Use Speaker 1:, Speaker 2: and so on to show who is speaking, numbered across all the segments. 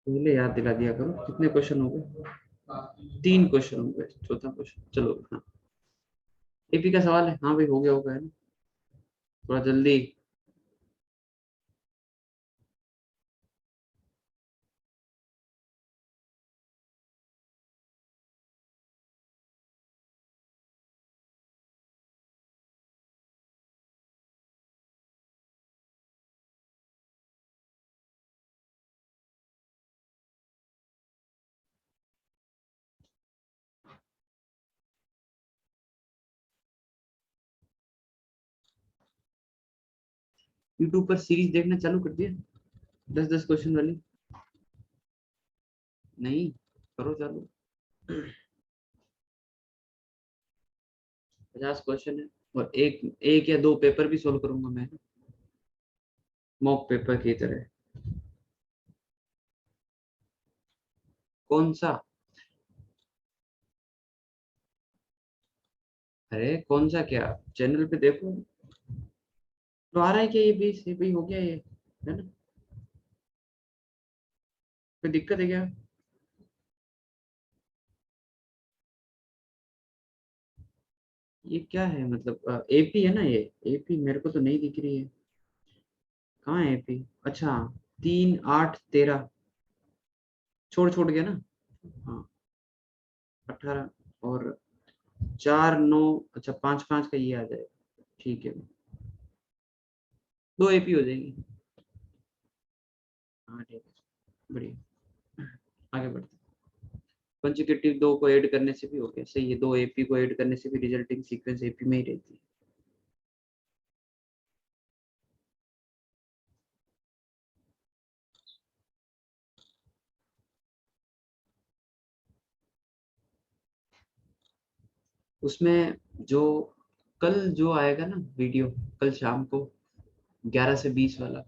Speaker 1: पहले याद दिला दिया करो। कितने क्वेश्चन हो गए? 3 क्वेश्चन हो गए, चौथा क्वेश्चन। चलो हाँ, एपी का सवाल है। हाँ भाई, हो गया होगा, है ना? थोड़ा जल्दी। यूट्यूब पर सीरीज देखना चालू कर दिया? 10-10 क्वेश्चन वाली? नहीं, करो चालू। 50 क्वेश्चन है। और एक एक या दो पेपर भी सोल्व करूंगा मैं, मॉक पेपर की तरह। कौन सा? अरे कौन सा क्या? चैनल पे देखो तो आ रहा है क्या? ये भी हो गया ये, है ना? कोई दिक्कत है क्या? ये क्या है मतलब? एपी है ना ये? एपी मेरे को तो नहीं दिख रही है। कहाँ है एपी? अच्छा, 3, 8, 13 छोड़ छोड़ गया ना? हाँ, 18 और 4, 9। अच्छा, 5, 5 का ये आ जाएगा। ठीक है, 2 एपी हो जाएंगी। हाँ ठीक है, बढ़िया। आगे बढ़ते हैं। कंसेक्यूटिव 2 को ऐड करने से भी हो गया, सही है। 2 एपी को ऐड करने से भी रिजल्टिंग सीक्वेंस एपी में ही रहती है। उसमें जो कल जो आएगा ना वीडियो, कल शाम को 11 से 20 वाला,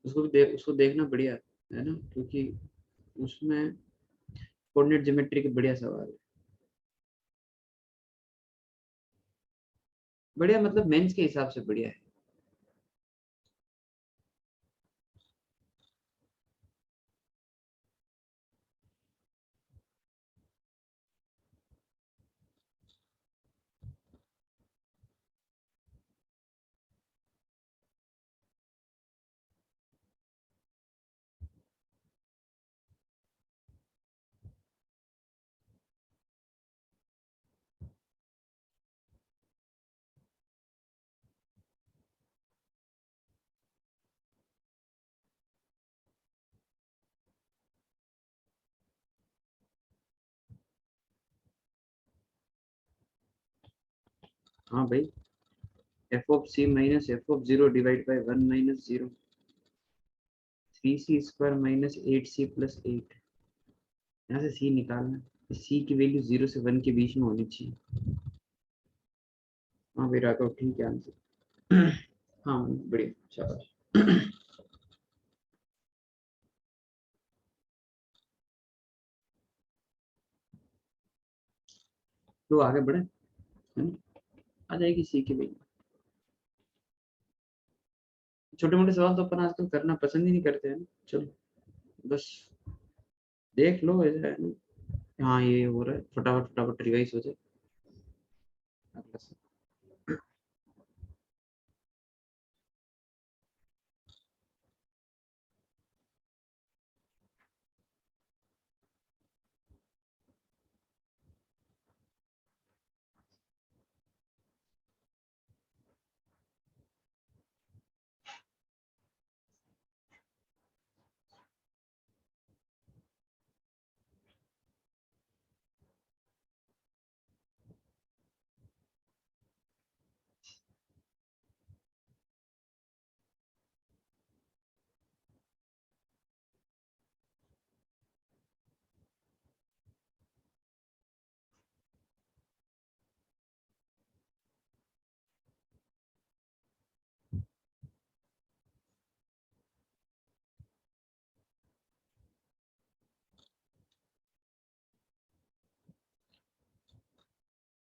Speaker 1: उसको देखना बढ़िया है ना, क्योंकि उसमें कोऑर्डिनेट ज्योमेट्री के बढ़िया सवाल है। बढ़िया मतलब मेंस के हिसाब से बढ़िया है। हाँ भाई, f of c minus f of zero divide by 1 - 0, 3c² - 8c+8। यहाँ से सी निकालना। सी की वैल्यू 0 से 1 के बीच में होनी चाहिए। हाँ भाई राघव, ठीक है आंसर। हाँ बढ़िया, शाबाश। तो आगे बढ़े, है ना? आ जाएगी सी की वैल्यू। छोटे मोटे सवाल तो अपन आजकल करना पसंद ही नहीं करते हैं ना। चलो बस देख लो, ऐसा है ना। हाँ ये हो रहा है, फटाफट फटाफट रिवाइज हो जाए। अगला सवाल।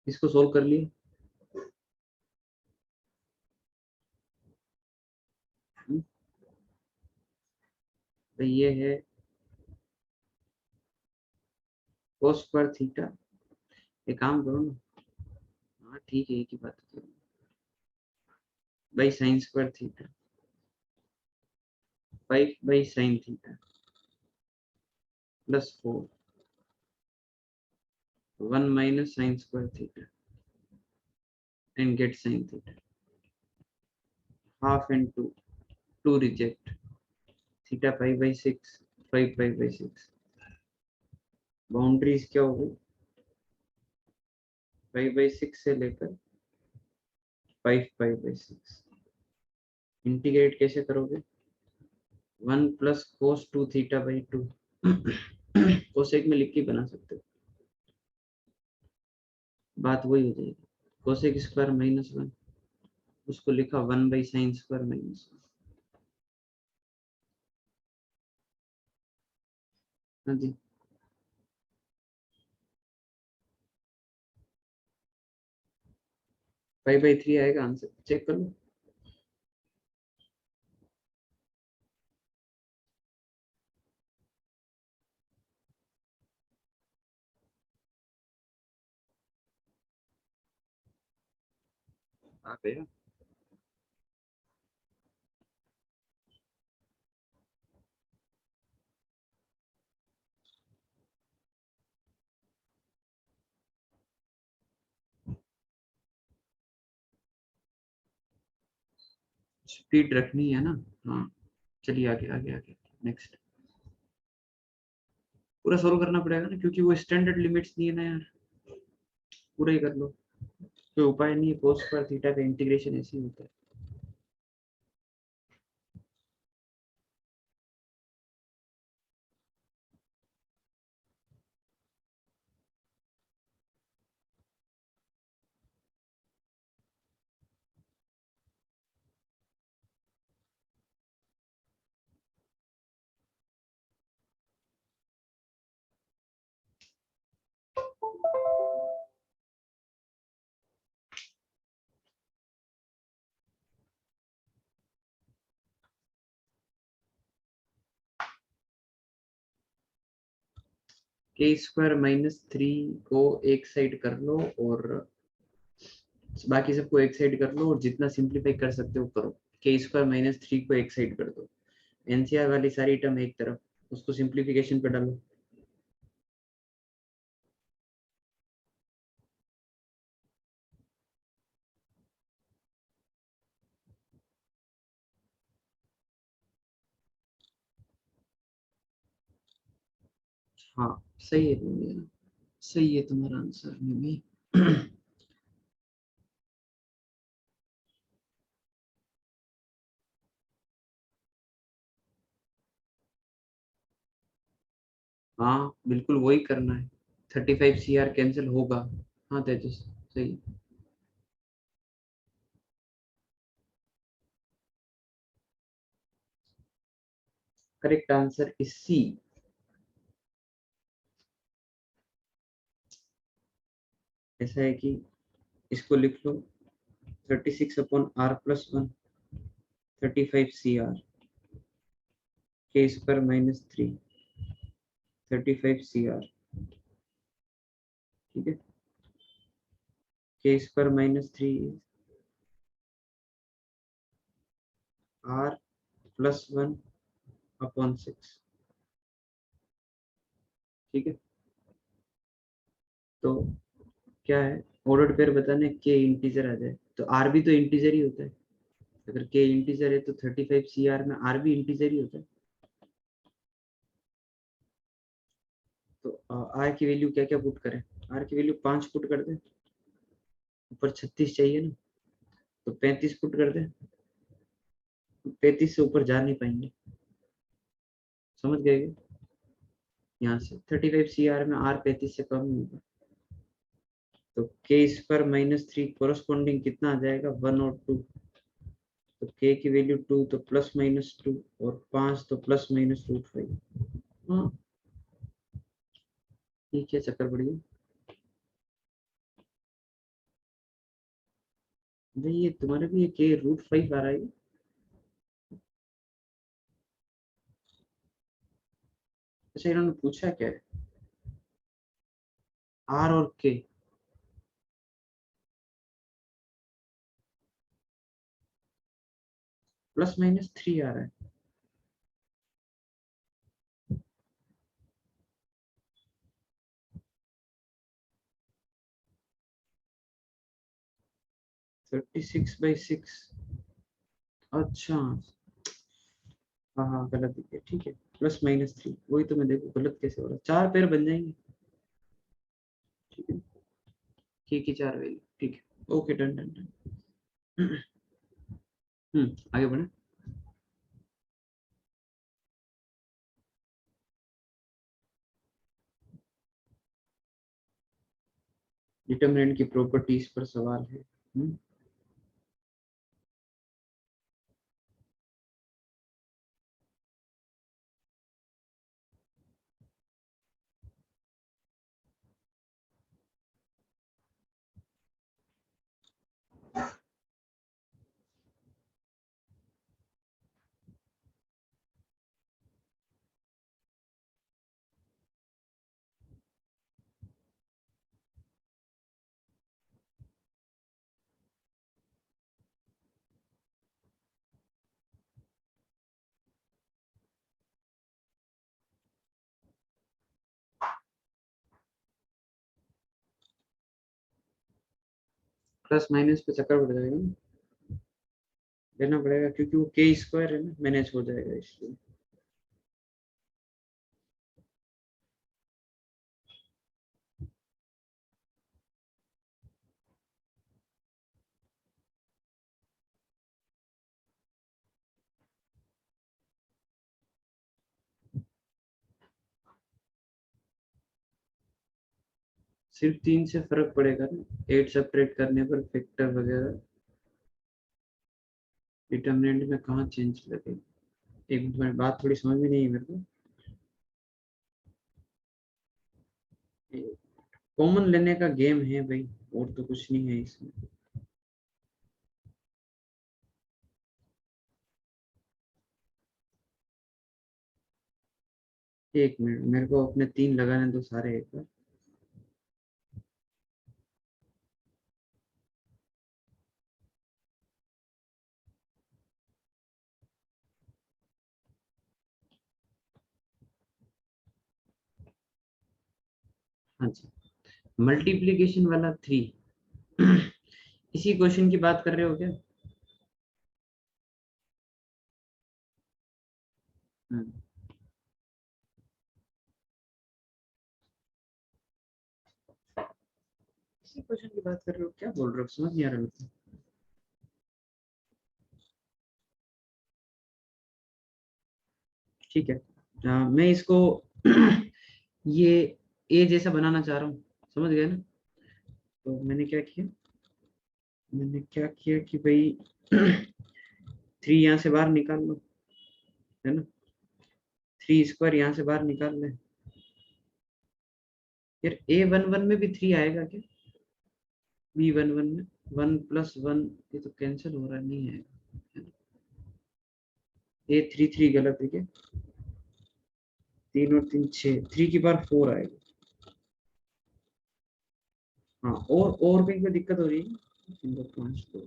Speaker 1: इसको सोल्व कर लिए। तो ये है कोस स्क्वायर थीटा, एक काम करो ना, हाँ ठीक है, एक ही बात करो, by sine square theta, 5 by sine theta plus 4 1 minus sine square theta and get sin theta, half and 2 reject, theta 5 by 6, 5 5 by 6, boundaries क्या हो गई 5 by 6 से लेकर 5 5 by 6, इंटीग्रेट कैसे करोगे 1 plus cos 2 theta by 2, cosec में लिख के बना सकते हो, बात वही हो जाएगी, कोसेक स्क्वायर माइनस 1, उसको लिखा 1 बाई साइन स्क्वायर माइनस 1, हाँ जी 5 बाई 3 आएगा आंसर, चेक कर लो, आ गया, स्पीड रखनी है ना, हाँ चलिए आगे आगे आगे नेक्स्ट, पूरा सोल्व करना पड़ेगा ना क्योंकि वो स्टैंडर्ड लिमिट्स नहीं है ना यार, पूरा ही कर लो, कोई उपाय नहीं है, कोस स्क्वायर थीटा का इंटीग्रेशन ऐसे ही होता है, के स्क्वायर माइनस 3 को एक साइड कर लो और बाकी सबको एक साइड कर लो और जितना सिंप्लीफाई कर सकते हो करो, के स्क्वायर माइनस 3 को एक साइड कर दो, एनसीआर वाली सारी टर्म एक तरफ, उसको सिंप्लीफिकेशन पे डालो, हाँ सही है तुम्हारा, सही है तुम्हारा आंसर में भी हाँ बिल्कुल वही करना है, 35 सी आर कैंसिल होगा, हाँ तेजस सही, करेक्ट आंसर इज सी, ऐसा है कि इसको लिख लो 36 upon r plus 1, 35 C r, k square minus 3, 35 C r, ठीक है, k square minus 3 r plus 1 upon 6, ठीक है, तो क्या है ऑर्डर पेयर बताने के इंटीजर आ जाए, तो आर भी तो इंटीजर ही होता है, अगर के इंटीजर है तो 35 सी आर में आर भी इंटीजर ही होता है, तो आर की वैल्यू क्या क्या पुट करें, आर की वैल्यू 5 पुट कर दे, ऊपर 36 चाहिए ना, तो 35 पुट कर दे, 35 से ऊपर जा नहीं पाएंगे, समझ गए क्या? यहाँ से 35 सी आर में आर 35 से कम ही होगा, तो के स्क्वायर माइनस 3 कोरस्पॉन्डिंग कितना आ जाएगा 1 और 2, तो के की वैल्यू 2 तो प्लस माइनस 2 और 5 तो प्लस माइनस रूट 5, हाँ ठीक है चक्कर बढ़िया, भाई ये तुम्हारा भी के रूट 5 आ रहा है, अच्छा इन्होंने पूछा क्या है, आर और के, +-3 आ रहा है। (36/6) अच्छा, हाँ हाँ गलत दिख गया, ठीक है। +-3, वही तो मैं देखो गलत कैसे हो रहा है, 4 पेयर बन जाएंगे। ठीक है, ठीक है, 4 वैल्यू, ठीक है, ओके, डन डन डन। आगे बढ़े। डिटर्मिनेंट की प्रॉपर्टीज पर सवाल है। प्लस माइनस पे चक्कर पड़ जाएगा ना, लेना पड़ेगा क्योंकि वो के स्क्वायर है ना, मैनेज हो जाएगा इसलिए। सिर्फ 3 से फर्क पड़ेगा ना, 8 सेपरेट करने पर फैक्टर वगैरह। डिटर्मिनेंट में कहाँ चेंज लगेगा? एक मिनट, तुम्हारी बात थोड़ी समझ में नहीं है मेरे को। कॉमन लेने का गेम है भाई, और तो कुछ नहीं है इसमें। एक मिनट, मेरे को अपने 3 लगाने दो सारे एक बार। हाँ जी, मल्टीप्लीकेशन वाला 3। इसी क्वेश्चन की बात कर रहे हो क्या? हम्म, इसी क्वेश्चन की बात कर रहे हो, क्या बोल रहे हो, समझ नहीं आ रहा मेरे को। ठीक है, मैं इसको ये ए जैसा बनाना चाह रहा हूँ, समझ गए ना? तो मैंने क्या किया कि भाई 3 यहाँ से बाहर निकाल लो, है ना? 3 स्क्वायर यहाँ से बाहर निकाल ले। फिर A11 में भी 3 आएगा क्या? B11 में 1+1, ये तो कैंसिल हो रहा नहीं है। A33 गलत है क्या? 3 और 3 6, 3 की बार 4 आएगा। हाँ, और कहीं पे दिक्कत हो रही है? 5 2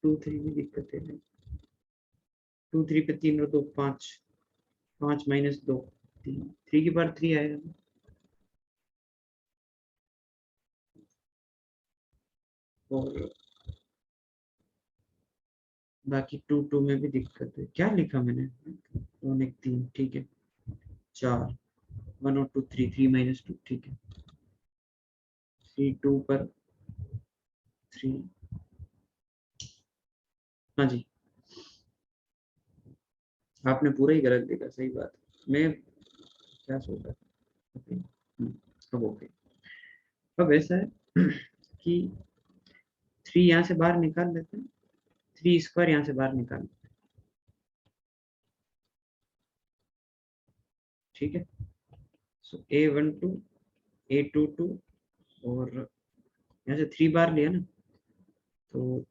Speaker 1: 2 3 में दिक्कत है। 2 3 पे 3 और 2 5, 5 - 2 3, 3 की बार 3 आएगा। और बाकी 2 2 में भी दिक्कत है, क्या लिखा मैंने? 2 1 3, ठीक है। 4, 1 और 2 3, 3 - 2, ठीक है। 3 2 पर 3। हाँ जी, आपने पूरा ही गलत देखा, सही बात है। मैं क्या सोच रहा था? ओके, अब ओके। अब ऐसा है कि 3 यहाँ से बाहर निकाल लेते हैं, 3 स्क्वायर यहाँ से बाहर निकाल लेते हैं, ठीक है। सो A12, A22, और यहाँ से 3 बार लिया ना, तो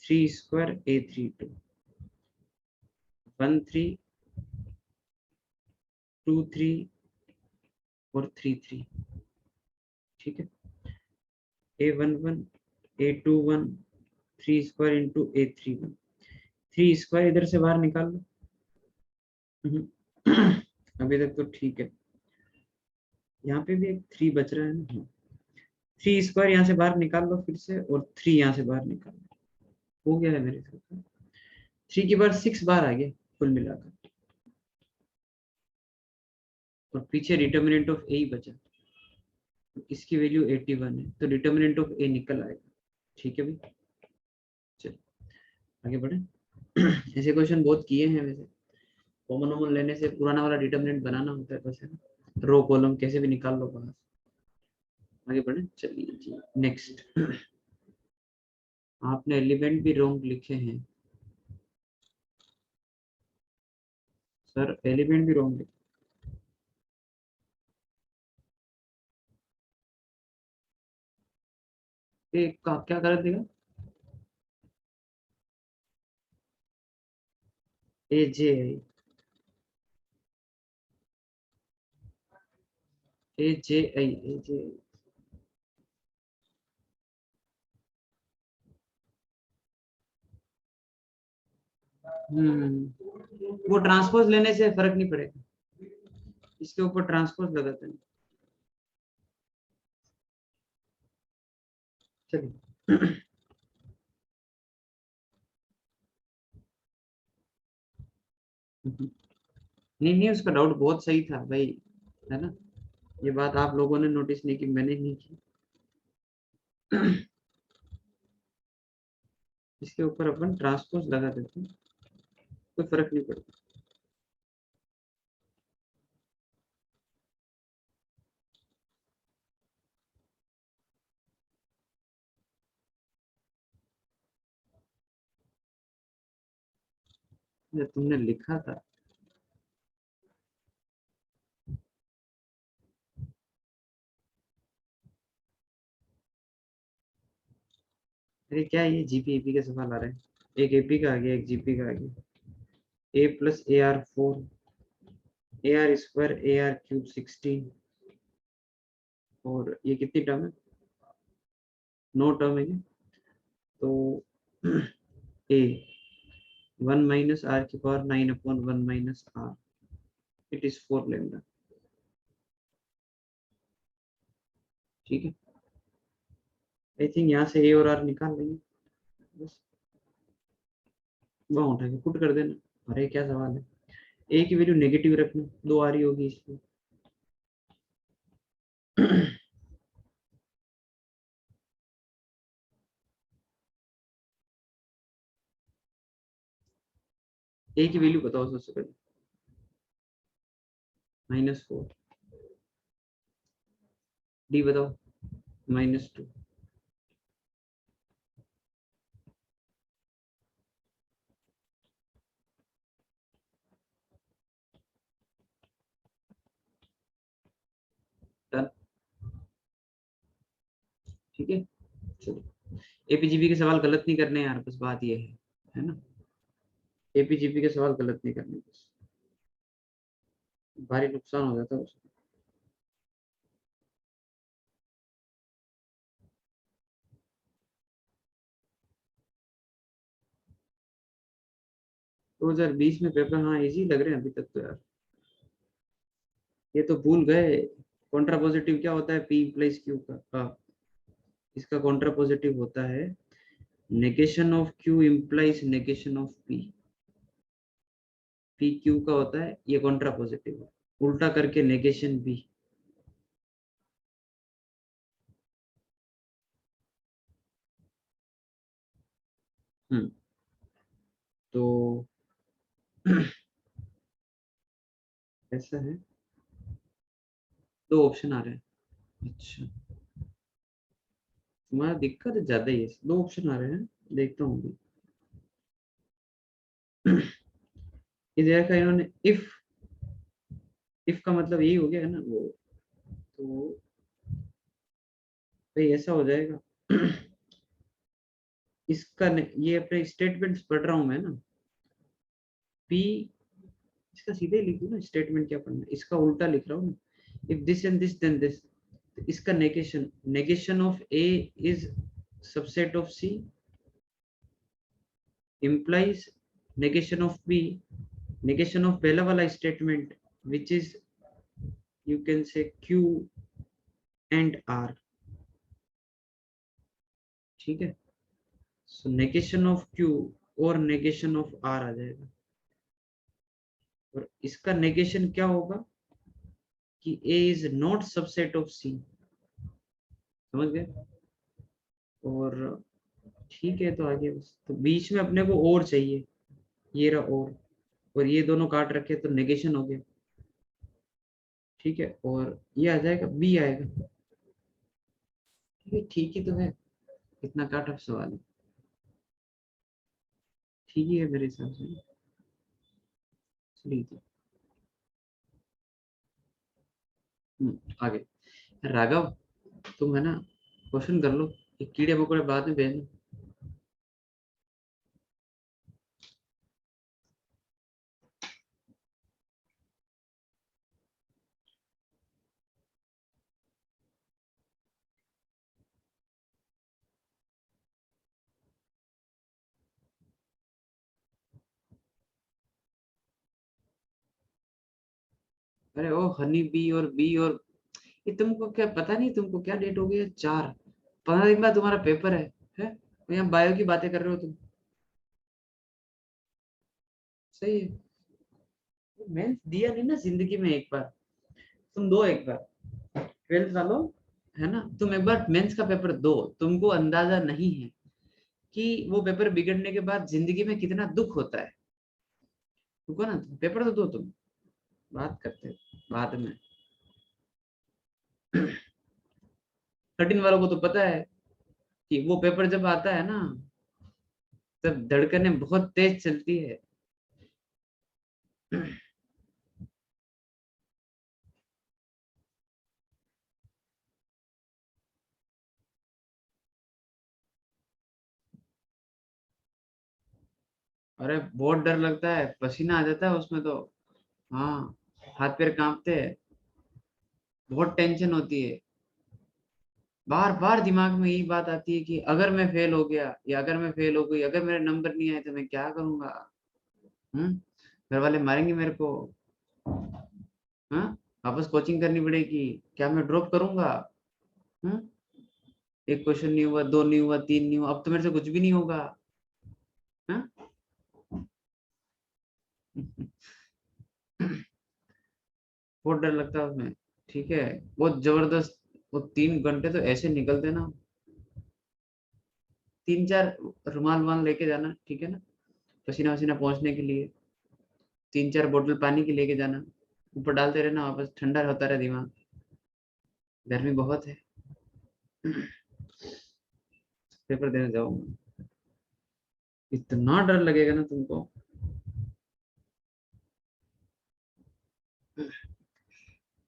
Speaker 1: 3 स्क्वायर A32, 1 3, 2 3 और 3 3। ठीक है, A11 A21 3 square into A31, 3 square इधर से बाहर निकाल लो। अभी तक तो ठीक है, यहाँ पे भी एक 3 बच रहा है ना। 3 स्क्वायर यहाँ से बाहर निकाल लो फिर से, और 3 यहाँ से बाहर निकाल लो, हो गया है मेरे साथ। 3 के बाद 6 बाहर आ गया कुल मिलाकर, और पीछे डिटर्मिनेंट ऑफ ए ही बचा, इसकी वैल्यू 81 है, तो डिटर्मिनेंट ऑफ ए निकल आएगा। ठीक है भाई, चलो आगे बढ़े। ऐसे क्वेश्चन बहुत किए हैं वैसे, कॉमन वॉमन लेने से पुराना वाला डिटर्मिनेंट बनाना होता है बस, है ना, रो कॉलम कैसे भी निकाल लो बाहर। आगे बढ़े, चलिए जी नेक्स्ट। आपने एलिमेंट भी रॉन्ग लिखे हैं सर, एलिमेंट भी रॉन्ग लिखे। क्या कर देगा, ए जे आई, ए जे आई, ए जे आई। वो ट्रांसपोज लेने से फर्क नहीं पड़ेगा, इसके ऊपर ट्रांसपोज लगाते हैं। चलिए। नहीं नहीं, उसका डाउट बहुत सही था भाई, है ना, ये बात आप लोगों ने नोटिस नहीं की, मैंने नहीं की। इसके ऊपर अपन ट्रांसपोज लगा देते हैं, कोई फर्क नहीं पड़ता। जो तुमने लिखा था, अरे क्या ये जीपी एपी के सवाल आ रहे हैं, एक एपी का आ गया, एक जीपी का आ गया। A plus A R 4, A R square, A R cube 16, और ये कितनी टर्म है, 9 टर्म है क्या? तो ए 1 माइनस आर की power 9 upon 1 minus r, it is 4 lambda. ठीक है, आई थिंक यहाँ से ए और आर निकाल लेंगे, बस वहां उठा के पुट कर देना। अरे क्या सवाल है, ए की वैल्यू नेगेटिव रखना, 2 आ रही होगी इसमें। ए की वैल्यू बताओ सबसे पहले, -4, डी बताओ, -2। डन, ठीक है, चलो। एपीजीबी के सवाल गलत नहीं करने यार, बस बात ये है ना, एपीजीबी के सवाल गलत नहीं करने, बस भारी नुकसान हो जाता है उसमें। 2020 में पेपर, हाँ इजी लग रहे हैं अभी तक तो यार, ये तो भूल गए। कॉन्ट्रापोजिटिव क्या होता है, पी प्लस क्यू का, इसका कॉन्ट्रापोजिटिव होता है negation of Q implies negation of P, P Q का होता है, ये कॉन्ट्रापोजिटिव है, उल्टा करके नेगेशन बी। हम्म, तो ऐसा है, 2 ऑप्शन आ रहे हैं। अच्छा, तुम्हारा दिक्कत ज्यादा ही है, 2 ऑप्शन आ रहे हैं, देखता हूँ अभी। इधर का इन्होंने इफ का मतलब यही हो गया है ना वो, तो भाई ऐसा हो जाएगा। ये अपने स्टेटमेंट्स पढ़ रहा हूँ मैं ना, पी, इसका सीधे लिख दूँ ना, स्टेटमेंट क्या पढ़ना है, इसका उल्टा लिख रहा हूँ, if this and this then this, इसका negation, negation of A is subset of C implies negation of b, negation of पहला वाला statement which is you can say q and r, ठीक है। सो नेगेशन ऑफ q और negation of r आ जाएगा, और इसका negation क्या होगा कि a is not subset of c, समझ गए। और ठीक है, तो आगे बस तो बीच में अपने को और चाहिए, ये रहा और ये दोनों काट रखे तो नेगेशन हो गया, ठीक है। और ये आ जाएगा बी आएगा, ठीक ही तो है, इतना क्या टफ सवाल है, ठीक ही है मेरे हिसाब से। चलिए तो आगे। राघव, तुम है ना क्वेश्चन कर लो, ये कीड़े मकोड़े बाद में भेजना। अरे ओ हनी बी और ये तुमको क्या पता नहीं, तुमको क्या डेट हो गई है, 4-15 दिन बाद तुम्हारा पेपर है? तो यहाँ बायो की बातें कर रहे हो तुम, सही है। मेंस दिया नहीं ना जिंदगी में एक बार, तुम दो एक बार, 12th वालों, है ना, तुम एक बार मेंस का पेपर दो, तुमको अंदाजा नहीं है कि वो पेपर बिगड़ने के बाद जिंदगी में कितना दुख होता है। रुको ना, तुम पेपर तो दो, तुम बात करते हैं बाद में। 13 वालों को तो पता है कि वो पेपर जब आता है ना, तब धड़कनें बहुत तेज चलती है। अरे बहुत डर लगता है, पसीना आ जाता है उसमें तो, हाँ, हाथ पैर कांपते हैं, बहुत टेंशन होती है। बार बार दिमाग में यही बात आती है कि अगर मैं फेल हो गया, या अगर मैं फेल हो गई, अगर मेरे नंबर नहीं आए तो मैं क्या करूंगा। हम्म, घर वाले मारेंगे मेरे को। हाँ, वापस कोचिंग करनी पड़ेगी, क्या मैं ड्रॉप करूंगा। हम्म, एक क्वेश्चन नहीं हुआ, दो नहीं हुआ, तीन नहीं हुआ, अब तो मेरे से कुछ भी नहीं होगा। हाँ? बहुत डर लगता है उसमें, ठीक है। बहुत जबरदस्त, वो 3 घंटे तो ऐसे निकलते ना, 3-4 रुमाल वमाल लेके जाना, ठीक है ना, पसीना वसीना पहुंचने के लिए, 3-4 बोतल पानी की लेके जाना, ऊपर डालते रहना, वापस ठंडा होता रहे दिमाग, गर्मी बहुत है। पेपर देने जाऊंगा, इतना डर लगेगा ना तुमको।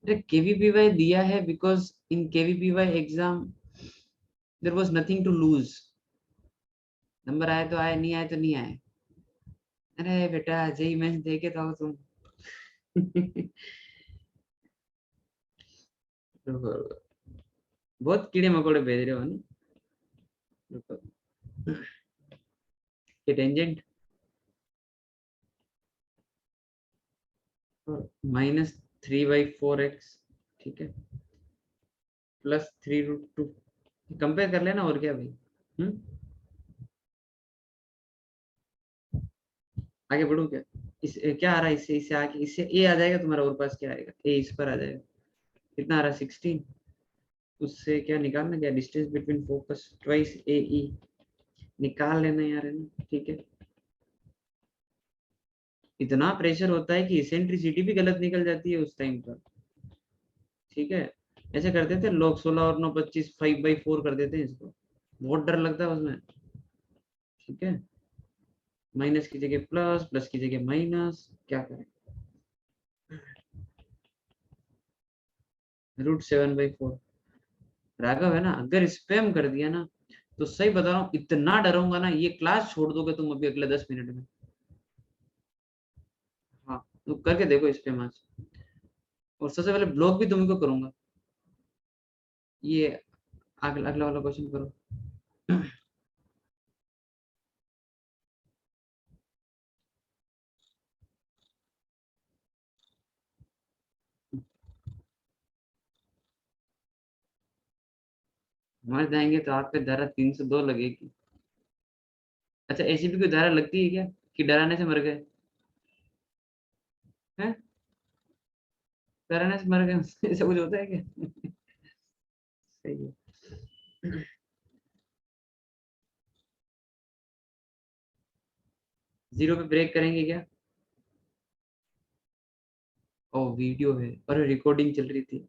Speaker 1: अरे केवीपीवाई दिया है because in KVPY exam there was nothing to lose, number आए तो आए, नहीं आए तो नहीं आए। अरे बेटा जेई मेंस दे के तो आओ तुम। बहुत कीड़े मकोड़े भेज रहे हो ना। रुको, ये टेंजेंट -3/4x, ठीक है, +3√2, कंपेयर कर लेना, और क्या भाई। हम्म, आगे बढ़ू क्या, इस क्या आ रहा है, इससे इससे आगे, इससे ए आ जाएगा तुम्हारा, और पास क्या आएगा, ए इस पर आ जाएगा, कितना आ रहा है 16, उससे क्या निकालना, क्या डिस्टेंस बिटवीन फोकस ट्वाइस ए ई, निकाल लेना यार, है ना, ठीक है। इतना प्रेशर होता है कि इसेंट्रिसिटी भी गलत निकल जाती है उस टाइम पर, ठीक है। ऐसे करते थे लोग, 16 और 9 25, 5/4 कर देते हैं इसको, बहुत डर लगता है उसमें, ठीक है। माइनस की जगह प्लस, प्लस की जगह माइनस, क्या करें। √7/4, राघव है ना, अगर स्पैम कर दिया ना, तो सही बता रहा हूँ, इतना डरूंगा ना, ये क्लास छोड़ दोगे तुम अभी अगले 10 मिनट में। हाँ, तो करके देखो स्पैम आज, और सबसे पहले ब्लॉक भी तुमको करूंगा। ये अगला अगला वाला क्वेश्चन करो। मर जाएंगे तो आप पे धारा 302 लगेगी। अच्छा, एसीपी की धारा लगती है क्या कि डराने से मर गए? हैं? डराने से मर गए ऐसा कुछ होता है क्या? सही है। जीरो पे ब्रेक करेंगे क्या? ओ वीडियो है, अरे रिकॉर्डिंग चल रही थी।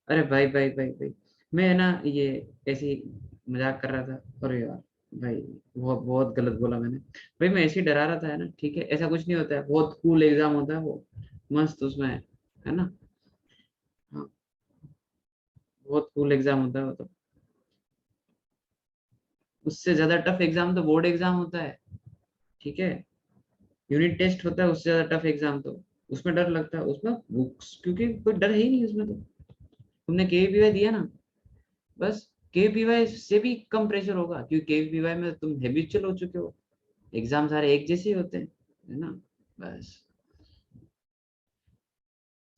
Speaker 1: अरे भाई भाई भाई भाई, मैं ना ये ऐसे ही मजाक कर रहा था। अरे यार भाई, बहुत बहुत गलत बोला मैंने। भाई मैं ऐसे ही डरा रहा था, है ना, ठीक है, ऐसा कुछ नहीं होता है, बहुत कूल एग्जाम होता है वो, मस्त उसमें, है ना। हाँ, बहुत कूल एग्जाम होता है वो तो। उससे ज्यादा टफ एग्जाम तो बोर्ड एग्जाम होता है, ठीक है। यूनिट टेस्ट होता है उससे ज्यादा टफ एग्जाम तो। उसमें डर लगता है उसमें बुक्स, क्योंकि कोई डर है ही नहीं उसमें तो। तुमने केवीपीवाई दिया ना, बस केवीपीवाई से भी कम प्रेशर होगा, क्योंकि केवीपीवाई में तुम हैबिचुअल हो चुके हो। एग्जाम सारे एक जैसे ही होते हैं, है ना। बस,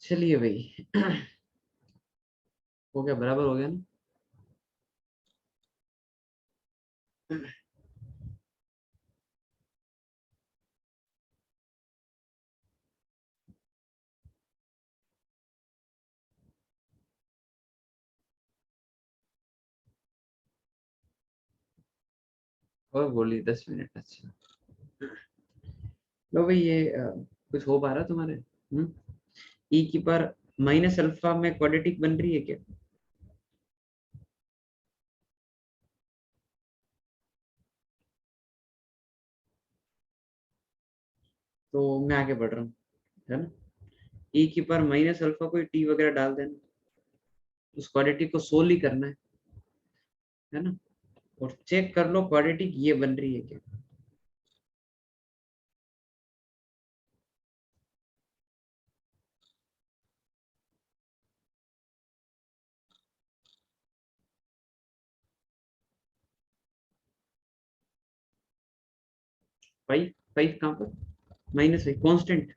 Speaker 1: चलिए भाई। हो गया, बराबर हो गया ना। और बोलिए, 10 मिनट, अच्छा। लो भाई, ये कुछ हो पा रहा तुम्हारे? ई की पर माइनस अल्फा में क्वाड्रेटिक बन रही है क्या? तो मैं आगे बढ़ रहा हूँ, है ना। ई की पर माइनस अल्फा कोई टी वगैरह डाल देना, उस क्वाड्रेटिक को सोल्व ही करना है ना। और चेक कर लो क्वाड्रेटिक ये बन रही है क्या। फाइव, फाइव कहाँ पर? Minus five constant?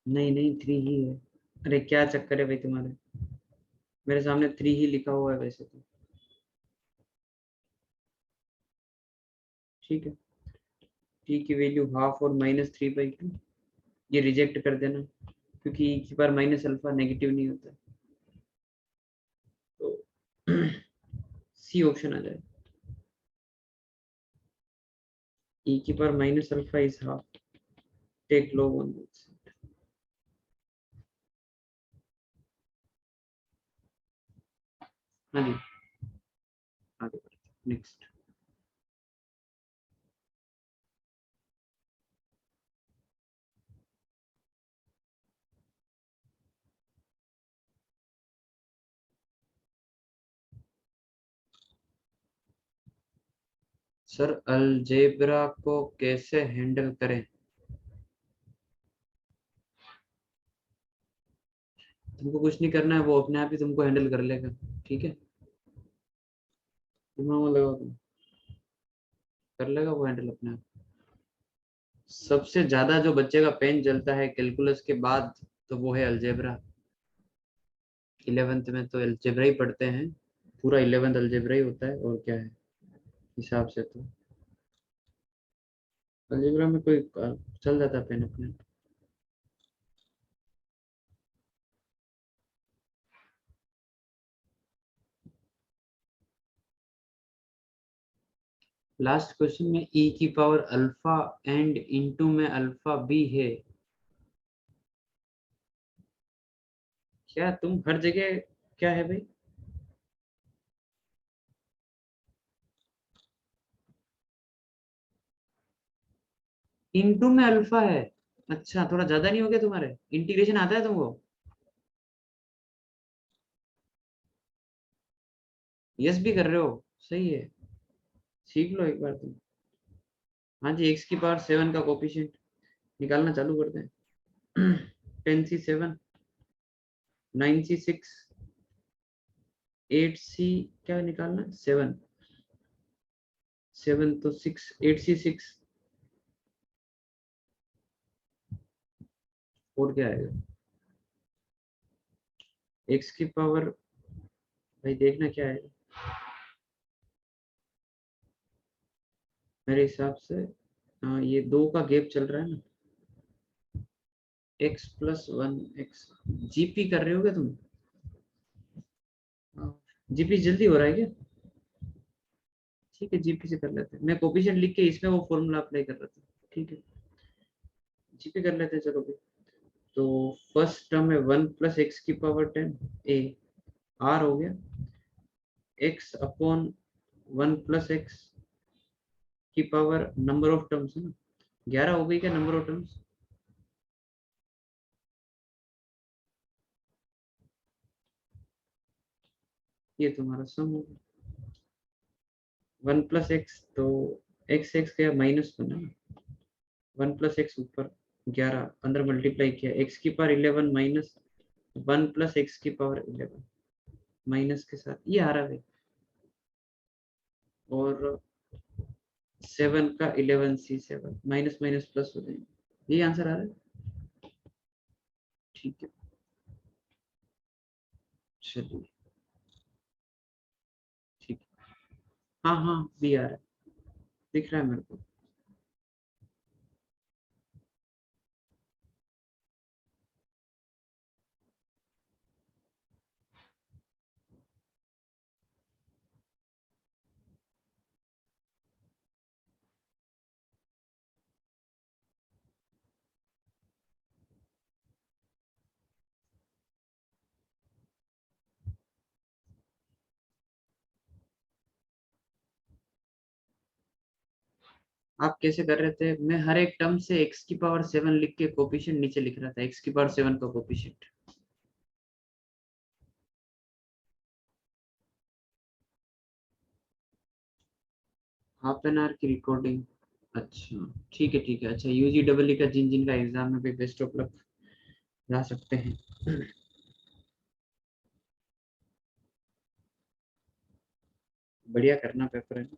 Speaker 1: नहीं नहीं, थ्री ही है। अरे क्या चक्कर है भाई तुम्हारे, मेरे सामने थ्री ही लिखा हुआ है वैसे तो। ठीक है, टी की वैल्यू हाफ और -3/2, ये रिजेक्ट कर देना, क्योंकि ई की पावर माइनस अल्फा नेगेटिव नहीं होता, तो सी ऑप्शन आ जाए। ई की power minus alpha is half, take log on this। हाँ जी, आगे नेक्स्ट। सर अलजेब्रा को कैसे हैंडल करें? तुमको कुछ नहीं करना है, वो अपने आप ही तुमको हैंडल कर लेगा, ठीक है। दिमाग में लगाओ तुम, कर लेगा वो हैंडल अपने आप। सबसे ज्यादा जो बच्चे का पेन जलता है कैलकुलस के बाद, तो वो है अलजेब्रा। 11th में तो अलजेब्रा ही पढ़ते हैं, पूरा 11th अलजेब्रा ही होता है, और क्या है हिसाब से तो। अलजेब्रा में कोई चल जाता है पेन अपने। लास्ट क्वेश्चन में ई की पावर अल्फा एंड इनटू में अल्फा भी है। क्या तुम हर जगह, क्या है भाई? इनटू में अल्फा है? अच्छा, थोड़ा ज्यादा नहीं हो गया तुम्हारे? इंटीग्रेशन आता है तुमको? यस भी कर रहे हो, सही है। सीख लो एक बार तुम। हाँ जी, x की पावर 7 का कोफिशिएंट निकालना चालू करते हैं। 10c7, 9c6, 8c, क्या निकालना, 7, 7 तो 6, 8c6 और क्या आएगा, x की पावर, भाई देखना क्या है मेरे हिसाब से। ये 2 का गैप चल रहा है ना, x प्लस 1 x। जीपी कर रहे हो क्या तुम? जीपी जल्दी हो रहा है क्या? ठीक है, जीपी से कर लेते हैं। मैं कोफिशिएंट लिख के इसमें वो फॉर्मूला अप्लाई कर रहा था। ठीक है, जीपी कर लेते हैं, चलो भी। तो फर्स्ट टर्म है 1 प्लस एक्स की पावर 10 ए, आर हो गया, एक्स अपॉन 1 प्लस एक्स की पावर, नंबर ऑफ टर्म्स है ना, 11 हो गई क्या नंबर ऑफ टर्म्स? ये तुम्हारा सम होगा, 1 प्लस एक्स, तो एक्स एक्स गया माइनस बना, 1 प्लस एक्स ऊपर, 11 अंदर मल्टीप्लाई किया, एक्स की पावर 11 माइनस 1 प्लस एक्स की पावर 11 माइनस के साथ ये आ रहा है। और 7 का 11c7 माइनस माइनस प्लस हो जाएंगे, ये आंसर आ रहा है। ठीक है, चलिए, ठीक है। हाँ हाँ, भी आ रहा है, दिख रहा है मेरे को। आप कैसे कर रहे थे? मैं हर एक टर्म से एक्स की पावर 7 लिख के कोफिशिएंट नीचे लिख रहा था, एक्स की पावर 7 का कोफिशिएंट। हाफ एन आवर की रिकॉर्डिंग, अच्छा ठीक है ठीक है। अच्छा, यूजी डबल ई का जिन जिन का एग्जाम में भी बेस्ट ऑफ लक, जा सकते हैं। बढ़िया करना पेपर है,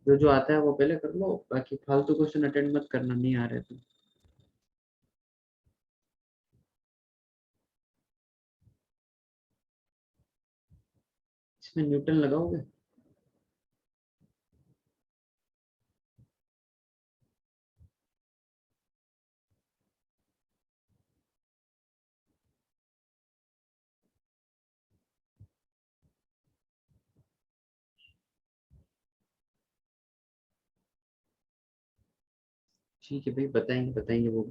Speaker 1: जो जो आता है वो पहले कर लो, बाकी फालतू क्वेश्चन अटेंड मत करना, नहीं आ रहे तो। इसमें न्यूटन लगाओगे? ठीक है भाई, बताएंगे बताएंगे वो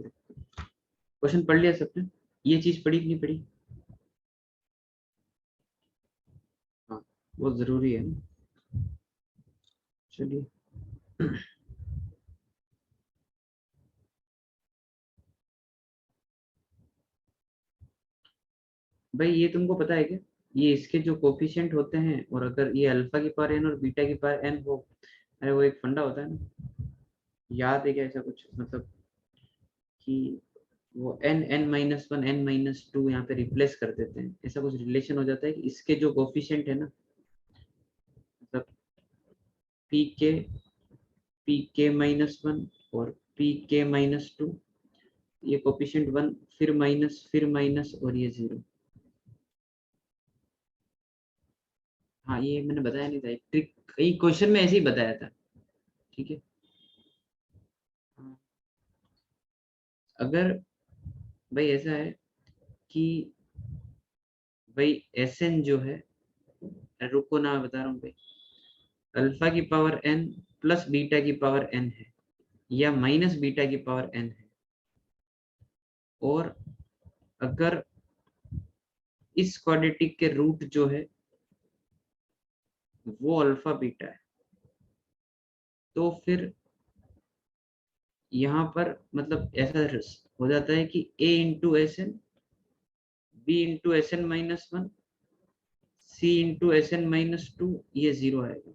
Speaker 1: क्वेश्चन पढ़ लिया सबने, ये चीज पढ़ी कि नहीं पढ़ी? हाँ, वो जरूरी है ना। चलिए। भाई ये तुमको पता है क्या, ये इसके जो कोफिशिएंट होते हैं, और अगर ये अल्फा की पावर एन और बीटा की पावर एन हो, अरे वो एक फंडा होता है ना, याद है क्या ऐसा कुछ, मतलब कि वो n n minus one n minus two यहाँ पे रिप्लेस कर देते हैं, ऐसा कुछ रिलेशन हो जाता है कि इसके जो कोफिशिएंट है ना, मतलब पी के माइनस वन और पी के माइनस टू, ये कोफिशिएंट वन, फिर माइनस और ये जीरो। हाँ, ये मैंने बताया नहीं था, एक ट्रिक, कई क्वेश्चन में ऐसे ही बताया था। ठीक है। हाँ, अगर भाई ऐसा है कि भाई एस एन जो है, रुको ना, मैं बता रहा हूँ भाई, अल्फा की पावर एन प्लस बीटा की पावर एन है, या माइनस बीटा की पावर एन है, और अगर इस क्वाड्रेटिक के रूट जो है वो अल्फा बीटा है, तो फिर यहाँ पर मतलब ऐसा हो जाता है कि a into S n, b into S n minus one, c into S n minus two, ये 0 आएगा।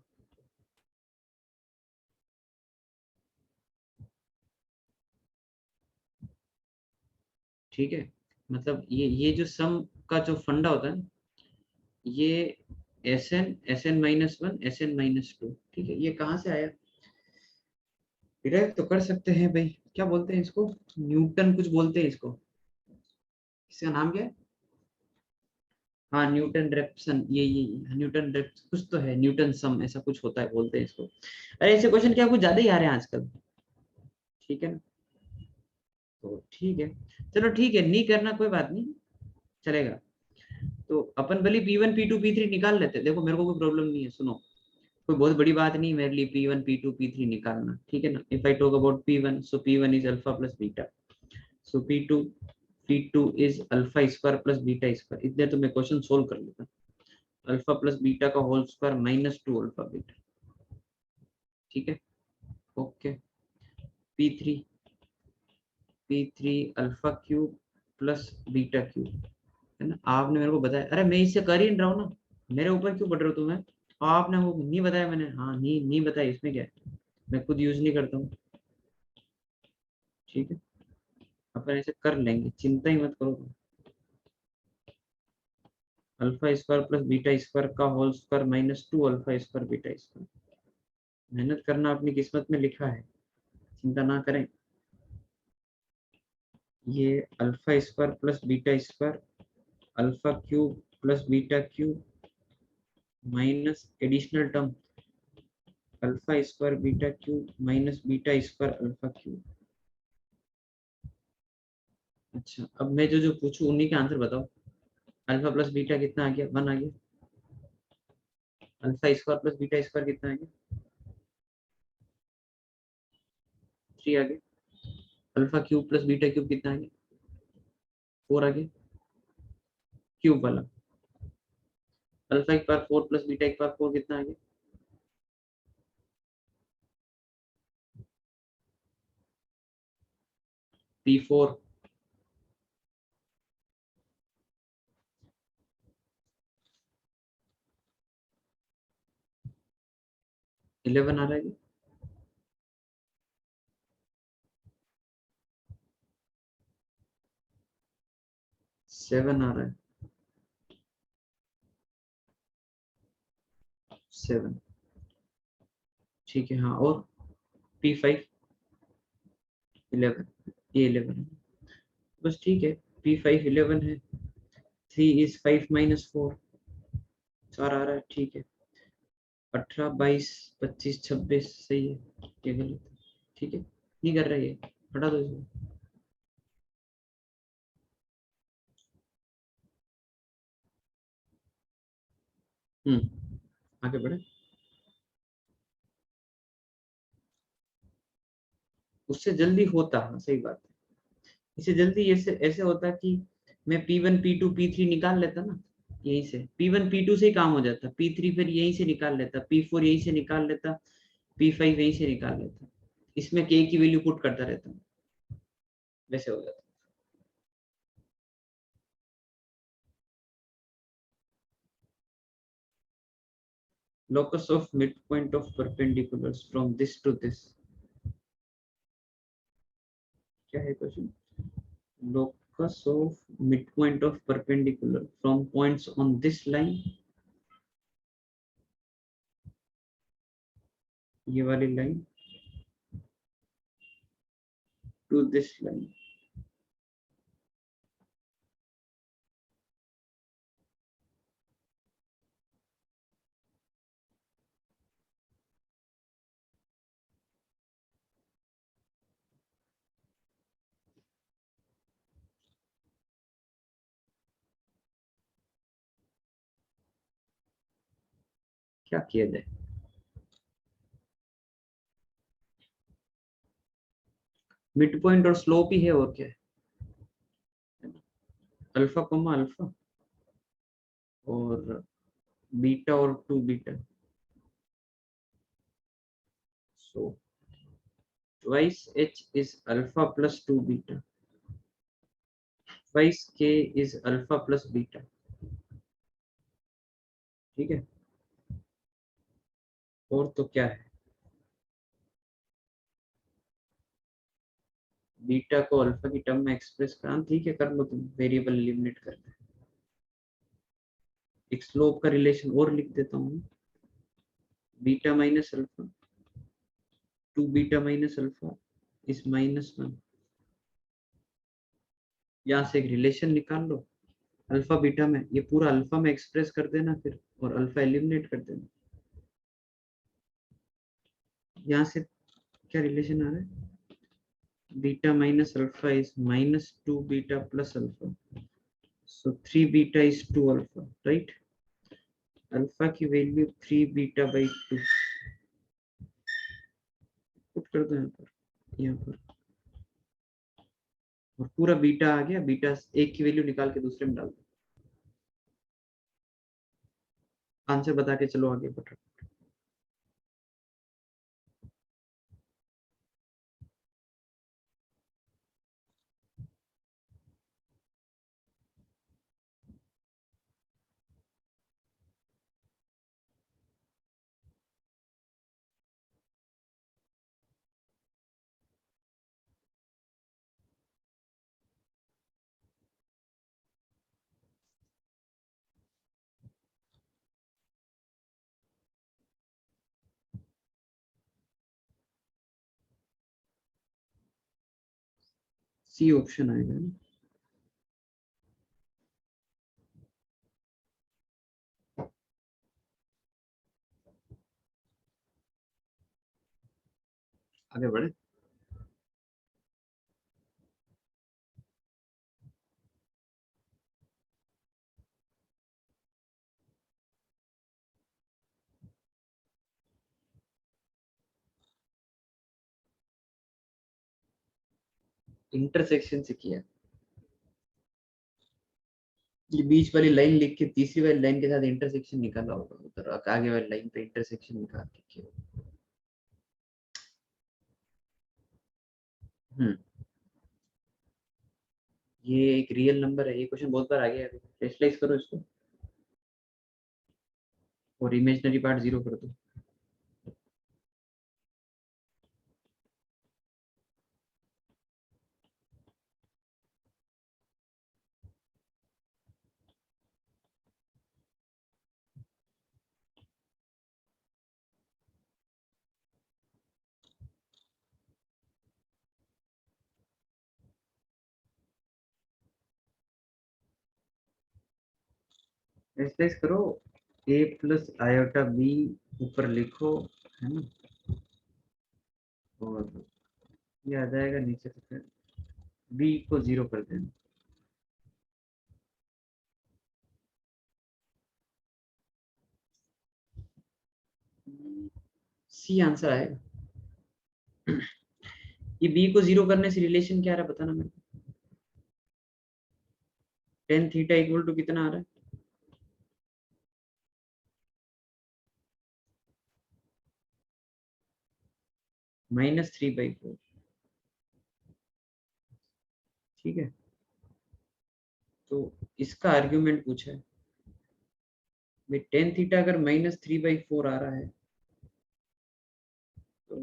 Speaker 1: ठीक है, मतलब ये जो सम का जो फंडा होता है, ये S n minus one, S n minus two, ठीक है, ये कहाँ से आया? डिराइव तो कर सकते हैं भाई, क्या बोलते हैं इसको, न्यूटन कुछ बोलते हैं इसको, इसका नाम क्या है? हाँ, न्यूटन रेप्सन, ये न्यूटन रेप्स कुछ तो है, न्यूटन सम ऐसा कुछ होता है, बोलते हैं इसको। अरे ऐसे क्वेश्चन क्या कुछ ज्यादा ही आ रहे हैं आजकल। ठीक है ना, तो ठीक है, चलो ठीक है, नहीं करना कोई बात नहीं, चलेगा। तो अपन भले P1 P2 P3 निकाल लेते हैं, देखो मेरे को कोई प्रॉब्लम नहीं है, सुनो, कोई बहुत बड़ी बात नहीं मेरे लिए P1 P2 P3 निकालना, ठीक है ना। If I talk about P1, so P1 is alpha plus beta, so P2 is alpha square plus beta square, इतने तो मैं क्वेश्चन सोल्व कर लेता। अल्फा प्लस बीटा का whole square minus two alpha beta, ठीक है, okay. P3 P3 alpha cube plus beta cube, है ना। आपने मेरे को बताया, अरे मैं इससे कर ही नहीं रहा हूँ ना, मेरे ऊपर क्यों पड़ रहे हो तुम्हें? आपने वो नहीं बताया, मैंने हाँ नहीं बताया, इसमें क्या है, मैं खुद यूज नहीं करता हूँ, ठीक है, अपन ऐसे कर लेंगे, चिंता ही मत करो तुम। Alpha square plus beta square का whole square minus two alpha square beta square, मेहनत करना अपनी किस्मत में लिखा है, चिंता ना करें। ये alpha square plus beta square, alpha cube plus beta cube minus additional term alpha square beta cube minus beta square alpha cube. अच्छा, अब मैं जो जो पूछूं उन्हीं का आंसर बताओ। अल्फा प्लस बीटा कितना आ गया? वन आ गया। Alpha square plus beta square कितना आ गया? थ्री आ गया। Alpha cube plus beta cube कितना आ गया? फोर आ गया, क्यूब वाला। अल्फा एक बार फोर प्लस बीटा एक बार फोर कितना आ गया? P4। 11 आ रहा है, 7 आ रहा है, 7, ठीक है, हाँ, और P5 11, ये 11 है, बस ठीक है। P5 11 है, 3 is 5 - 4, 4 आ रहा है, ठीक है। 18 22 25 26 सही है, ये गलत है, ठीक है, नहीं कर रहा, ये हटा दो इसको। आगे बढ़े। उससे जल्दी होता, हाँ सही बात है, इससे जल्दी ऐसे ऐसे होता कि मैं P1 P2 P3 निकाल लेता ना, यहीं से P1 P2 से ही काम हो जाता, P3 फिर यहीं से निकाल लेता, P4 यहीं से निकाल लेता, P5 यहीं से निकाल लेता, इसमें K की वैल्यू पुट करता रहता हूँ, वैसे हो जाता। Locus of midpoint of perpendiculars from this to this, क्या है question? Locus of midpoint of perpendicular from points on this line, ये वाली लाइन, to this line, क्या किया जाए? मिड पॉइंट और स्लोप ही है, और क्या है, अल्फा कोमा अल्फा और बीटा और two beta, so twice h is alpha plus 2 beta, twice k is alpha plus beta, ठीक है, और तो क्या है, बीटा को अल्फा की टर्म में एक्सप्रेस करना, ठीक है कर लो तुम, वेरिएबल एलिमिनेट करना है। एक स्लोप का रिलेशन और लिख देता हूँ, beta minus alpha, 2 beta minus alpha इस -1। यहाँ से एक रिलेशन निकाल लो अल्फा बीटा में, ये पूरा अल्फा में एक्सप्रेस कर देना फिर, और अल्फा एलिमिनेट कर देना। यहाँ से क्या रिलेशन आ रहा है, beta minus alpha is -2 beta plus alpha, so 3 beta is 2 alpha, right. Alpha की वैल्यू 3 बीटा बाई 2 पुट कर दो यहाँ पर, और पूरा बीटा आ गया, बीटा एक की वैल्यू निकाल के दूसरे में डाल दो। आंसर बता के चलो आगे बढ़। सी ऑप्शन आएगा ना। आगे बढ़े। इंटरसेक्शन से किया, ये बीच वाली लाइन लिख के तीसरी वाली लाइन के साथ इंटरसेक्शन निकाला होगा, उधर आगे वाली लाइन पे इंटरसेक्शन निकाल के किया। हम्म, ये एक रियल नंबर है, ये क्वेश्चन बहुत बार आ गया है, स्पेशलाइज करो इसको, और इमेजिनरी पार्ट 0 कर दो। स्पेशलाइज करो, a प्लस आयोटा b ऊपर लिखो, है ना, और ये आ जाएगा नीचे, तो फिर b को 0 कर देना। सी आंसर आएगा। ये b को 0 करने से रिलेशन क्या आ रहा है बताना मेरे को, टेन थीटा इक्वल टू कितना आ रहा है, -3/4, ठीक है। तो इसका आर्ग्यूमेंट पूछा है भाई, टेन थीटा अगर -3/4 आ रहा है, तो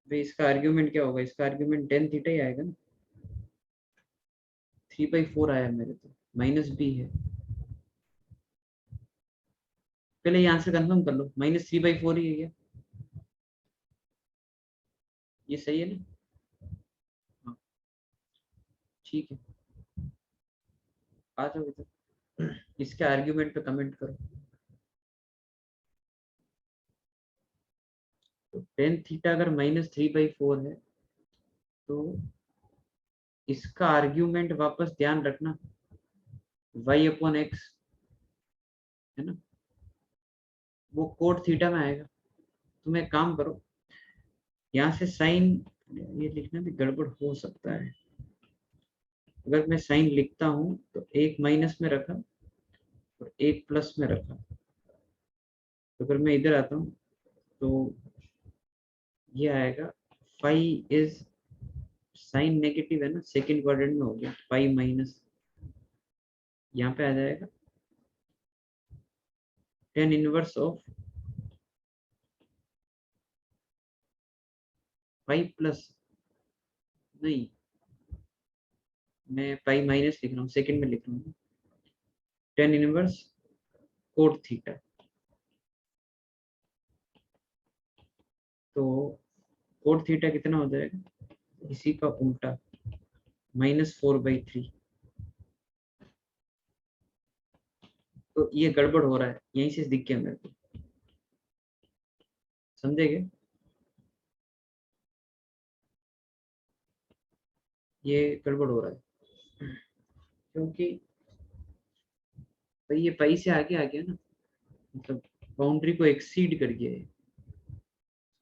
Speaker 1: भाई इसका आर्ग्यूमेंट क्या होगा, इसका आर्ग्यूमेंट टेन थीटा ही आएगा ना। 3/4 आया मेरे तो, -b है, पहले ये आंसर कंफर्म कर लो, -3/4 ही है क्या, ये सही है ना। हाँ, ठीक है, आ जाओ इधर, इसके आर्ग्यूमेंट पे कमेंट करो। तो टेन थीटा अगर -3/4 है, तो इसका आर्ग्यूमेंट वापस ध्यान रखना y/x, है ना, वो कोट थीटा में आएगा। तुम एक काम करो, यहाँ से साइन, ये लिखना भी गड़बड़ हो सकता है, अगर मैं साइन लिखता हूँ तो एक माइनस में रखा और एक प्लस में रखा, तो अगर मैं इधर आता हूँ तो ये आएगा, फाई इज, साइन नेगेटिव है ना, सेकंड क्वाड्रेंट में हो गया, फाई माइनस, यहाँ पे आ जाएगा tan inverse of pi plus, नहीं मैं पाई माइनस लिख रहा हूँ, सेकंड में लिख रहा हूँ, tan इनवर्स कोट थीटा। तो कोट थीटा कितना हो जाएगा, इसी का उल्टा -4/3। तो ये गड़बड़ हो रहा है, यहीं से दिख गया मेरे को, समझेगे? ये गड़बड़ हो रहा है क्योंकि भाई ये पाई से आगे आ गया ना, मतलब बाउंड्री को एक्सीड कर गया है।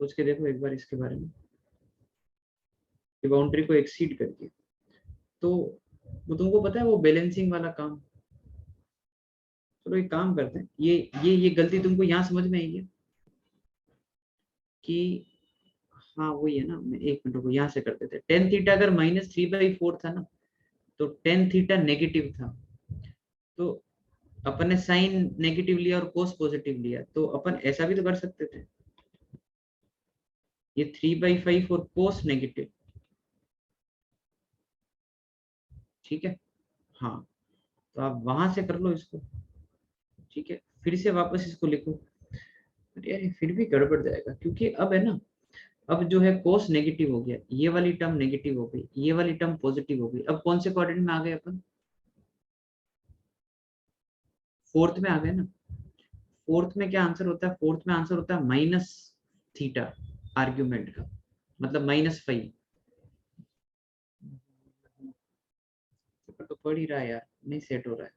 Speaker 1: सोच के देखो एक बार इसके बारे में, ये बाउंड्री को एक्सीड कर गया। तो वो तुमको पता है वो बैलेंसिंग वाला काम, चलो एक काम करते हैं, ये गलती तुमको यहाँ समझ में आई है कि हाँ वही है ना, मैं एक मिनट को यहाँ से करते थे। टेन थीटा अगर -3/4 था ना, तो टेन थीटा नेगेटिव था, तो अपन ने साइन नेगेटिव लिया और कोस पॉजिटिव लिया, तो अपन ऐसा भी तो कर सकते थे, ये 3/5 और कोस नेगेटिव, ठीक है। हाँ, तो आप वहां से कर लो इसको, ठीक है, फिर से वापस इसको लिखो। अरे यार, फिर भी गड़बड़ जाएगा क्योंकि अब है ना, अब जो है कोस नेगेटिव हो गया, ये वाली टर्म नेगेटिव हो गई, ये वाली टर्म पॉजिटिव हो गई। अब कौन से क्वाड्रेंट में आ गए अपन, फोर्थ में आ गए ना। फोर्थ में क्या आंसर होता है, फोर्थ में आंसर होता है -थीटा आर्ग्यूमेंट का, मतलब -5। तो पढ़ ही रहा है यार, नहीं सेट हो रहा है।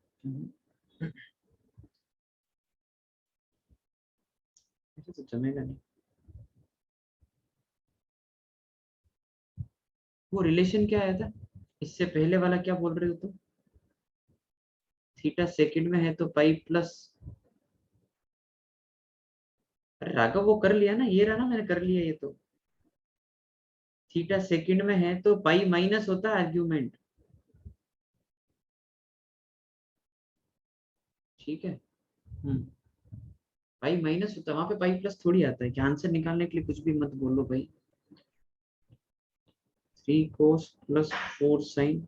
Speaker 1: ऐसे तो जमेगा नहीं। वो रिलेशन क्या आया था, इससे पहले वाला क्या बोल रहे हो तुम, थीटा सेकंड में है तो पाई प्लस, अरे राघव वो कर लिया ना, ये रहा ना, मैंने कर लिया ये तो। थीटा सेकंड में है तो पाई माइनस होता है आर्ग्यूमेंट, ठीक है। पाई माइनस होता है वहां पे, पाई प्लस थोड़ी आता है कि आंसर निकालने के लिए कुछ भी मत बोलो भाई। 3 cos + 4 sin,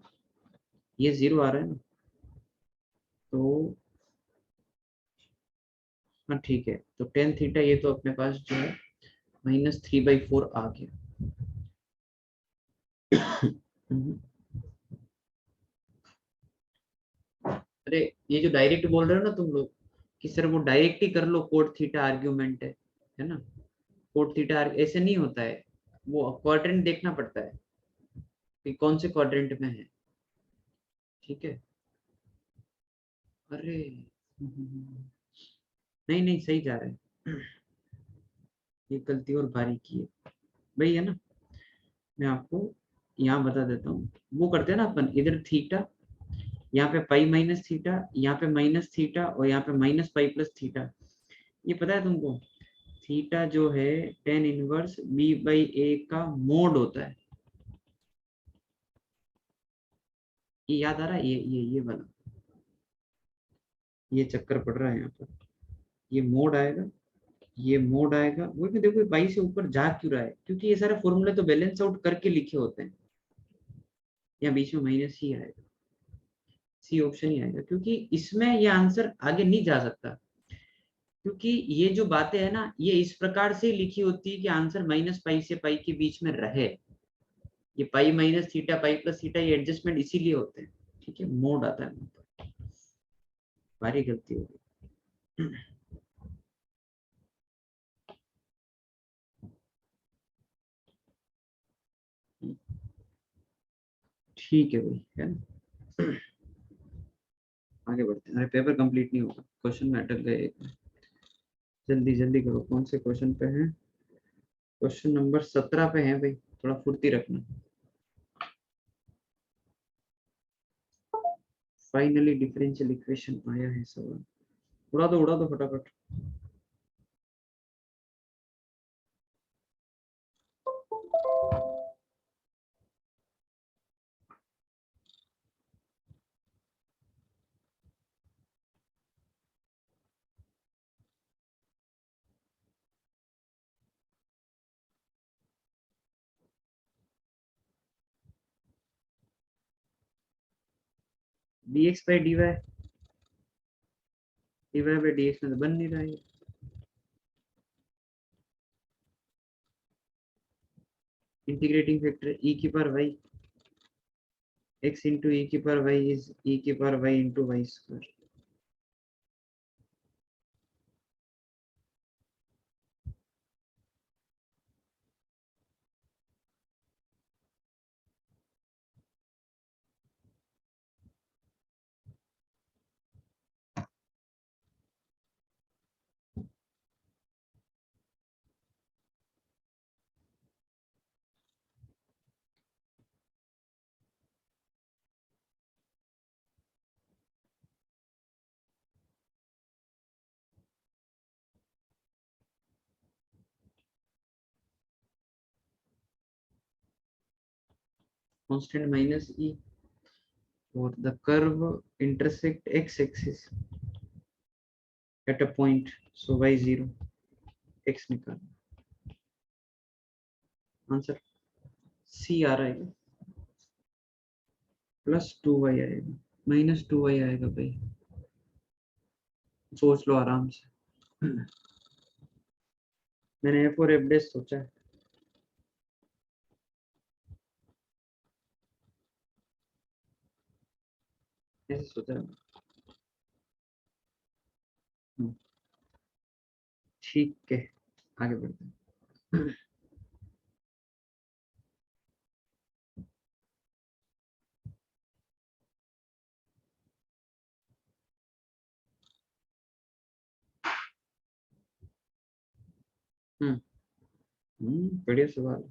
Speaker 1: ये 0 आ रहा है ना, तो हाँ ठीक है, तो टेन थीटा ये तो अपने पास जो है -3/4 आ गया। हम्म, अरे ये जो डायरेक्ट बोल रहे हो ना तुम लोग कि सर वो डायरेक्ट ही कर लो, कोट थीटा आर्ग्यूमेंट है ना, कोट थीटा ऐसे नहीं होता है, वो क्वाड्रेंट देखना पड़ता है कि कौन से क्वाड्रेंट में है, ठीक है। अरे नहीं नहीं, सही जा रहा है, ये गलती और भारी की है भाई, है ना। मैं आपको यहाँ बता देता हूँ, वो करते हैं ना अपन, इधर थीटा, यहाँ पे पाई माइनस थीटा, यहाँ पे माइनस थीटा, और यहाँ पे -पाई + थीटा। ये पता है तुमको, थीटा जो है टेन इनवर्स b/a का मोड होता है। ये याद आ रहा है, ये वाला, ये चक्कर पड़ रहा है यहाँ पर, ये मोड आएगा, ये मोड आएगा। वो भी देखो बाई से ऊपर जा क्यों रहा है, क्योंकि ये सारे फॉर्मूले तो बैलेंस आउट करके लिखे होते हैं। यहाँ बीच में माइनस ही आएगा, सी ऑप्शन ही आएगा, क्योंकि इसमें ये आंसर आगे नहीं जा सकता, क्योंकि ये जो बातें है ना, ये इस प्रकार से लिखी होती है कि आंसर -पाई से पाई के बीच में रहे। ये पाई माइनस थीटा, पाई + थीटा, ये एडजस्टमेंट इसीलिए होते हैं, ठीक है, मोड आता है। भारी गलती हो गई। ठीक है भाई, है ना, आगे बढ़ते हैं। अरे पेपर कंप्लीट नहीं होगा, क्वेश्चन में अटक गए एक। जल्दी जल्दी करो, कौन से क्वेश्चन पे हैं, क्वेश्चन नंबर 17 पे है भाई, थोड़ा फुर्ती रखना। फाइनली डिफरेंशियल इक्वेशन आया है सवाल, उड़ा दो फटाफट। dx by dy, dy by dx में तो बन नहीं रहा है। इंटीग्रेटिंग फैक्टर e की power y, x into e की पावर y is e की power y into y square। Constant minus e or the curve intersect x axis at a point, so y 0, x निकाल। Answer C आ रहा है, +2y आएगा, -2y आएगा भाई, सोच लो आराम से। मैंने f और f डैश सोचा है, ऐसे सोचा है। ठीक है, आगे बढ़ते हैं। बढ़िया सवाल।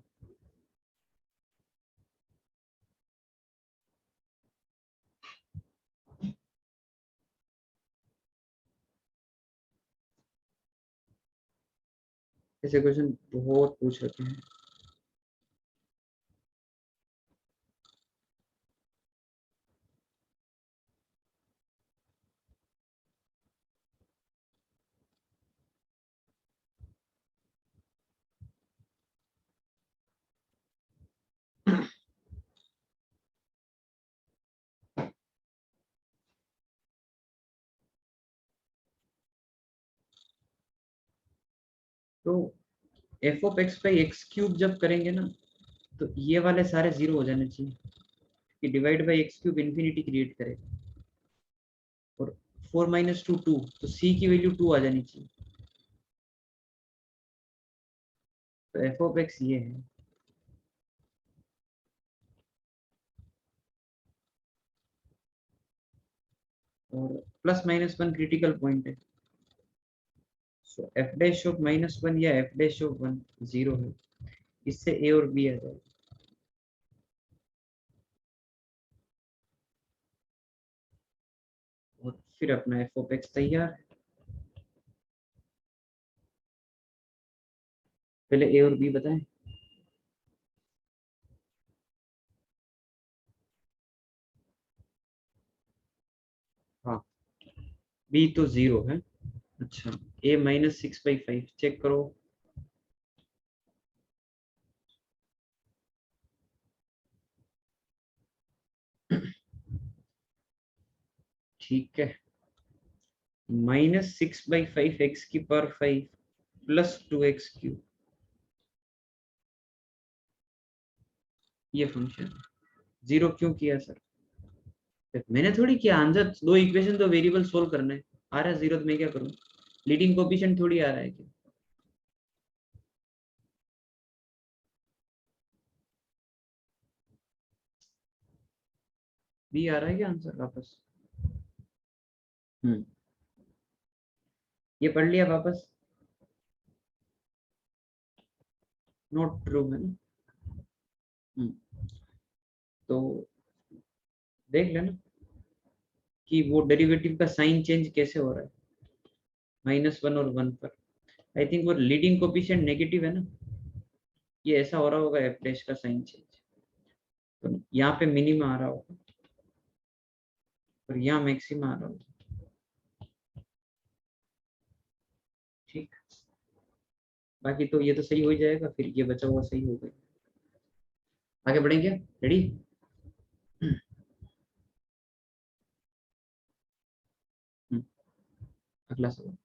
Speaker 1: ऐसे क्वेश्चन बहुत पूछ रखे हैं। तो F of x by x cube जब करेंगे ना, तो ये वाले सारे जीरो हो जाने चाहिए कि divide by x cube infinity create करेगा। और 4 - 2 2, तो सी की वैल्यू 2 आ जानी चाहिए। तो एफ ऑफ एक्स ये है। और +-1 क्रिटिकल पॉइंट है, सो एफ डैश ऑफ -1 या एफ डैश ऑफ 1 0 है, इससे ए और बी आ जाएगा। और फिर अपना एफ ऑफ एक्स तैयार है। पहले ए और बी बताएं। हाँ, बी तो 0 है। अच्छा, a -6/5 चेक करो। ठीक है, -6/5 x की पावर 5 +2x3, ये फंक्शन 0 क्यों किया सर? मैंने थोड़ी किया आंसर, दो इक्वेशन तो वेरिएबल सोल्व करना है। आ रहा है 0 तो मैं क्या करूं? लीडिंग कोएफिशिएंट थोड़ी आ रहा है क्या? बी आ रहा है क्या आंसर वापस? हम्म, ये पढ़ लिया वापस? नॉट ट्रू है ना? हम्म, तो देख लेना कि वो डेरिवेटिव का साइन चेंज कैसे हो रहा है -1 और 1 पर। आई थिंक वो लीडिंग कोएफिशिएंट नेगेटिव है ना, ये ऐसा हो रहा होगा एफ डैश का साइन चेंज। तो यहाँ पे मिनिमा आ रहा होगा और यहाँ मैक्सिमा आ रहा होगा। ठीक, बाकी तो ये तो सही हो ही जाएगा, फिर ये बचा हुआ सही हो गया। आगे बढ़ेंगे, रेडी? अगला सवाल।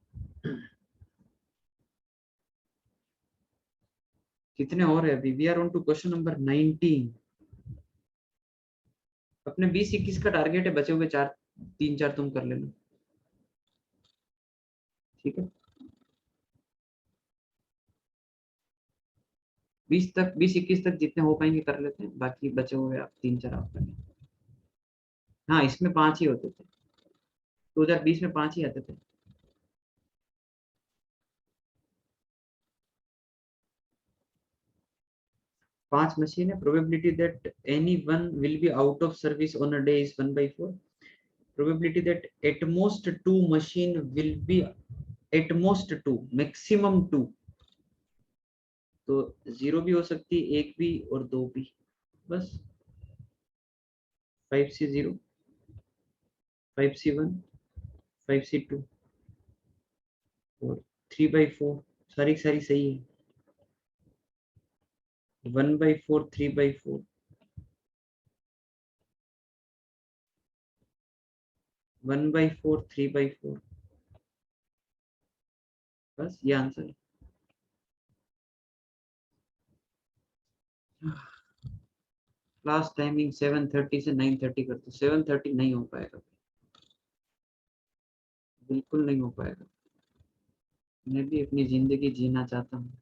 Speaker 1: कितने और है अभी? We are on to question number 19। अपने 20-21 का टारगेट है, बचे हुए 3-4 तुम कर लेना, ठीक है? 20-21 तक जितने हो पाएंगे कर लेते हैं, बाकी बचे हुए आप 3-4 आप कर लेना। हाँ, इसमें 5 ही होते थे, 2020 में 5 ही आते थे। 5 मशीन है। Probability that any one will be out of service on a day is 1/4। Probability that at most 2 machine will be, at most 2, maximum 2, तो 0 भी हो सकती है, 1 भी और 2 भी, बस। 5C0, 5C1, 5C2 और 3/4, सारी सारी सही है। 1/4, 3/4, 1/4, 3/4, बस ये आंसर है। क्लास टाइमिंग 7:30 से 9:30 कर दो। 7:30 नहीं हो पाएगा, बिल्कुल नहीं हो पाएगा। मैं भी अपनी जिंदगी जीना चाहता हूँ।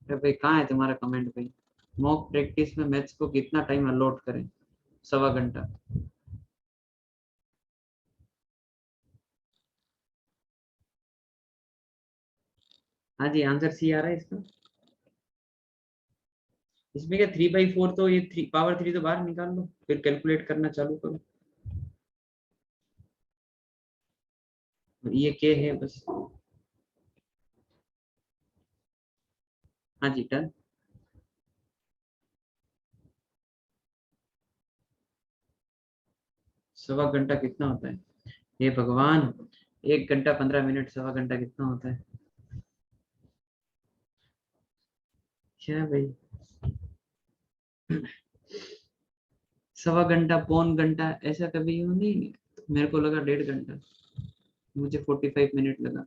Speaker 1: अरे भाई, कहाँ है तुम्हारा कमेंट भाई? मॉक प्रैक्टिस में मैथ्स को कितना टाइम अलॉट करें? 1.25 घंटा। हाँ जी, आंसर सी आ रहा है इसका। इसमें क्या 3/4, तो ये 3 पावर 3 तो बाहर निकाल लो, फिर कैलकुलेट करना चालू करो। ये के है बस। हाँ जी, डन। 1.25 घंटा कितना होता है? हे भगवान, 1 घंटा 15 मिनट, 1.25 घंटा कितना होता है? क्या भाई? 1.25 घंटा, 1.25 घंटा, ऐसा कभी यूं नहीं। मेरे को लगा 1.5 घंटा, मुझे 45 मिनट लगा।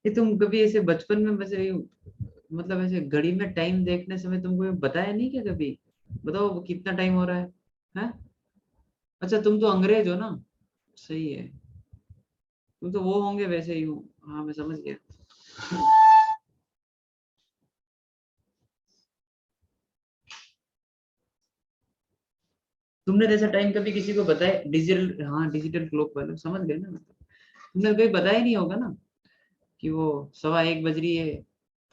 Speaker 1: ये तुम कभी ऐसे बचपन में वैसे मतलब ऐसे घड़ी में टाइम देखने समय तुमको ये बताया नहीं क्या कभी? बताओ वो कितना टाइम हो रहा है? हैं? अच्छा, तुम तो अंग्रेज हो ना। सही है। तुम तो वो होंगे वैसे ही हो। हाँ, मैं समझ गया। तुमने जैसा टाइम कभी किसी को बताया डिजिटल? हाँ, डिजिटल क्लॉक वाला समझ गए ना, मतलब तुमने कभी बताया नहीं होगा ना कि वो 1:15 बज रही है,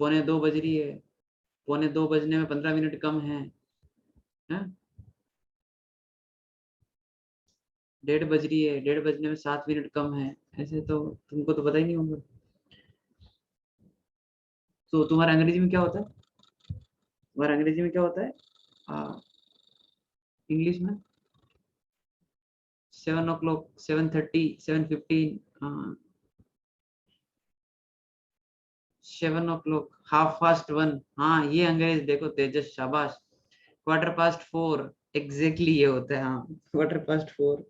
Speaker 1: 1:45 बज रही है, 1:45 बजने में 15 मिनट कम है। हैं? 1:30 बज रही है, 1:30 बजने में 7 मिनट कम है। ऐसे तो तुमको तो पता ही नहीं होगा। तो तुम्हारा अंग्रेजी में क्या होता है? तुम्हारा अंग्रेजी में क्या होता है? इंग्लिश में? 7 o'clock, 7:30, 7:15, 7 o'clock, 1:30। हाँ, ये अंग्रेज देखो, तेजस, शाबाश। 4:15, एग्जैक्टली ये होता है। हाँ, 4:15।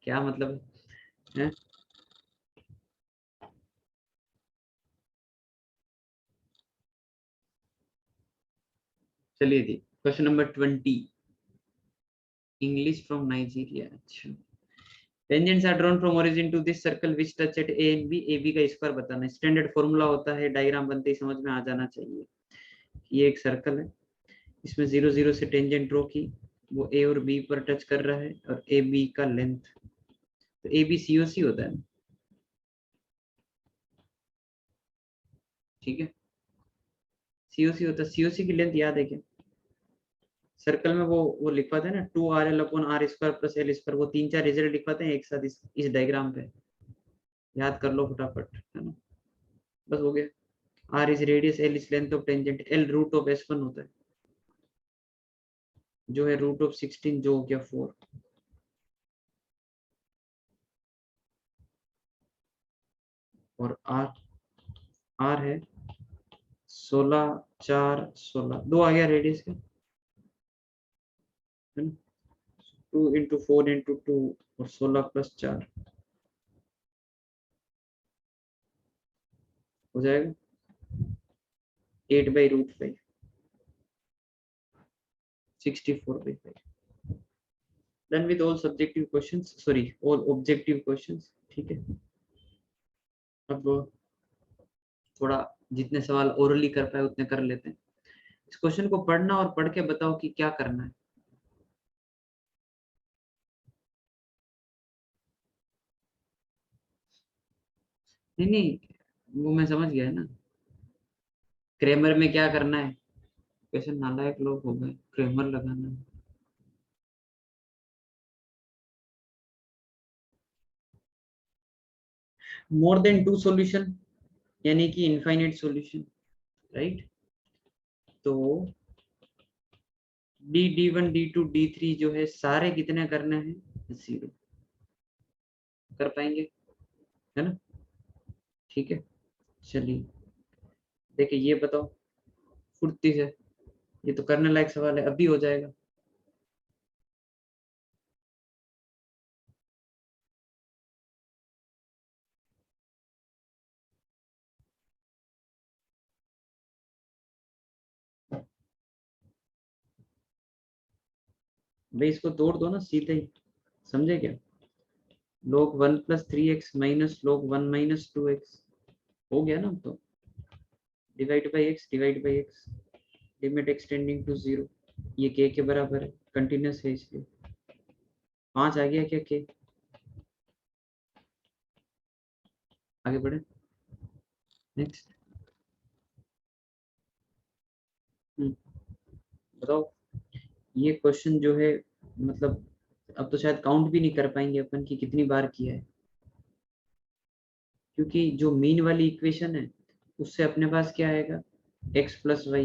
Speaker 1: क्या मतलब है? चलिए जी, question number 20। English from Nigeria. अच्छा। Tangents are drawn from origin to this circle which touch at A and B. A B का स्क्वायर बताना है। स्टैंडर्ड फॉर्मूला होता है, डायग्राम बनते ही समझ में आ जाना चाहिए। ये एक सर्कल है, इसमें 0 0 से टेंजेंट ड्रॉ की, वो ए और बी पर टच कर रहा है, और ए बी का लेंथ, तो ए बी सी ओ सी होता है। ठीक है, सी ओ सी होता है। सी ओ सी की लेंथ याद है क्या? सर्कल में वो लिखवाते हैं ना, 2RL/R² प्लस L स्क्वायर, वो 3-4 रिजल्ट लिखवाते हैं एक साथ इस डायग्राम पे। याद कर लो फटाफट, है ना? बस हो गया। R is radius, L is length of tangent, L root of S1 होता है, जो है √16, जो हो गया 4। और आर है 16 4 16, 2 आ गया रेडियस का, है ना। 2 × 4 × 2 और 16 + 4 हो जाएगा 8/√5, 64/5। Done with all subjective questions, sorry all objective questions. ठीक है, अब थोड़ा जितने सवाल ओरली कर पाए उतने कर लेते हैं। इस क्वेश्चन को पढ़ना और पढ़ के बताओ कि क्या करना है। नहीं नहीं, वो मैं समझ गया है ना। क्रेमर में क्या करना है, कैसे नालायक लोग हो गए, क्रेमर लगाना है। मोर देन 2 सॉल्यूशन यानी कि इनफाइनाइट सॉल्यूशन, राइट। तो D1 D2 D3 जो है सारे कितने करने हैं, 0 कर पाएंगे, है ना। ठीक है, चलिए देखिए ये बताओ फुर्ती से, ये तो करने लायक सवाल है, अभी हो जाएगा। भाई इसको तोड़ दो ना सीधे ही, समझे क्या। log 1 + 3x minus log 1 - 2x हो गया ना। तो divide by x, limit extending to 0, ये k के बराबर है, कंटिन्यूस है इसलिए 5 आ गया क्या k। आगे बढ़े, नेक्स्ट। बताओ ये क्वेश्चन जो है, मतलब अब तो शायद काउंट भी नहीं कर पाएंगे अपन की कितनी बार किया है, क्योंकि जो मीन वाली इक्वेशन है उससे अपने पास क्या आएगा, x + y।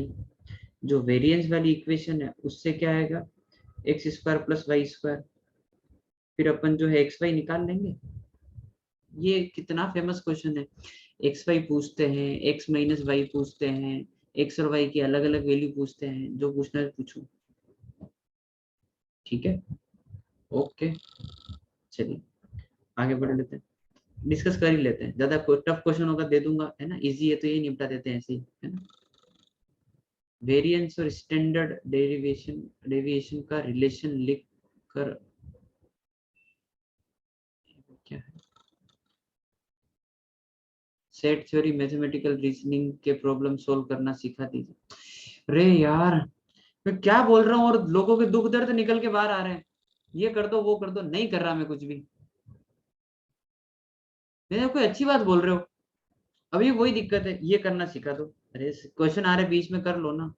Speaker 1: जो वेरिएंस वाली इक्वेशन है उससे क्या आएगा, x² + y²। फिर अपन जो है एक्स वाई निकाल लेंगे। ये कितना फेमस क्वेश्चन है, एक्स वाई पूछते हैं, x - y पूछते हैं, एक्स और वाई की अलग अलग वैल्यू पूछते हैं, जो पूछना है पूछो। ठीक है, ओके, चलिए आगे बढ़ लेते हैं, डिस्कस कर ही लेते हैं। ज्यादा टफ क्वेश्चन होगा दे दूंगा, है ना, इजी है तो ये निपटा देते हैं ऐसे ही, है ना। वेरिएंस और स्टैंडर्ड डेविएशन का रिलेशन लिख कर, क्या है, सेट थ्योरी मैथमेटिकल रीजनिंग के प्रॉब्लम सॉल्व करना सिखा दीजिए। अरे यार मैं क्या बोल रहा हूँ और लोगों के दुख दर्द निकल के बाहर आ रहे हैं, ये कर दो वो कर दो, नहीं कर रहा मैं कुछ भी। मैं कोई अच्छी बात बोल रहे हो, अभी वही दिक्कत है, ये करना सिखा दो। अरे क्वेश्चन आ रहे बीच में कर लो ना।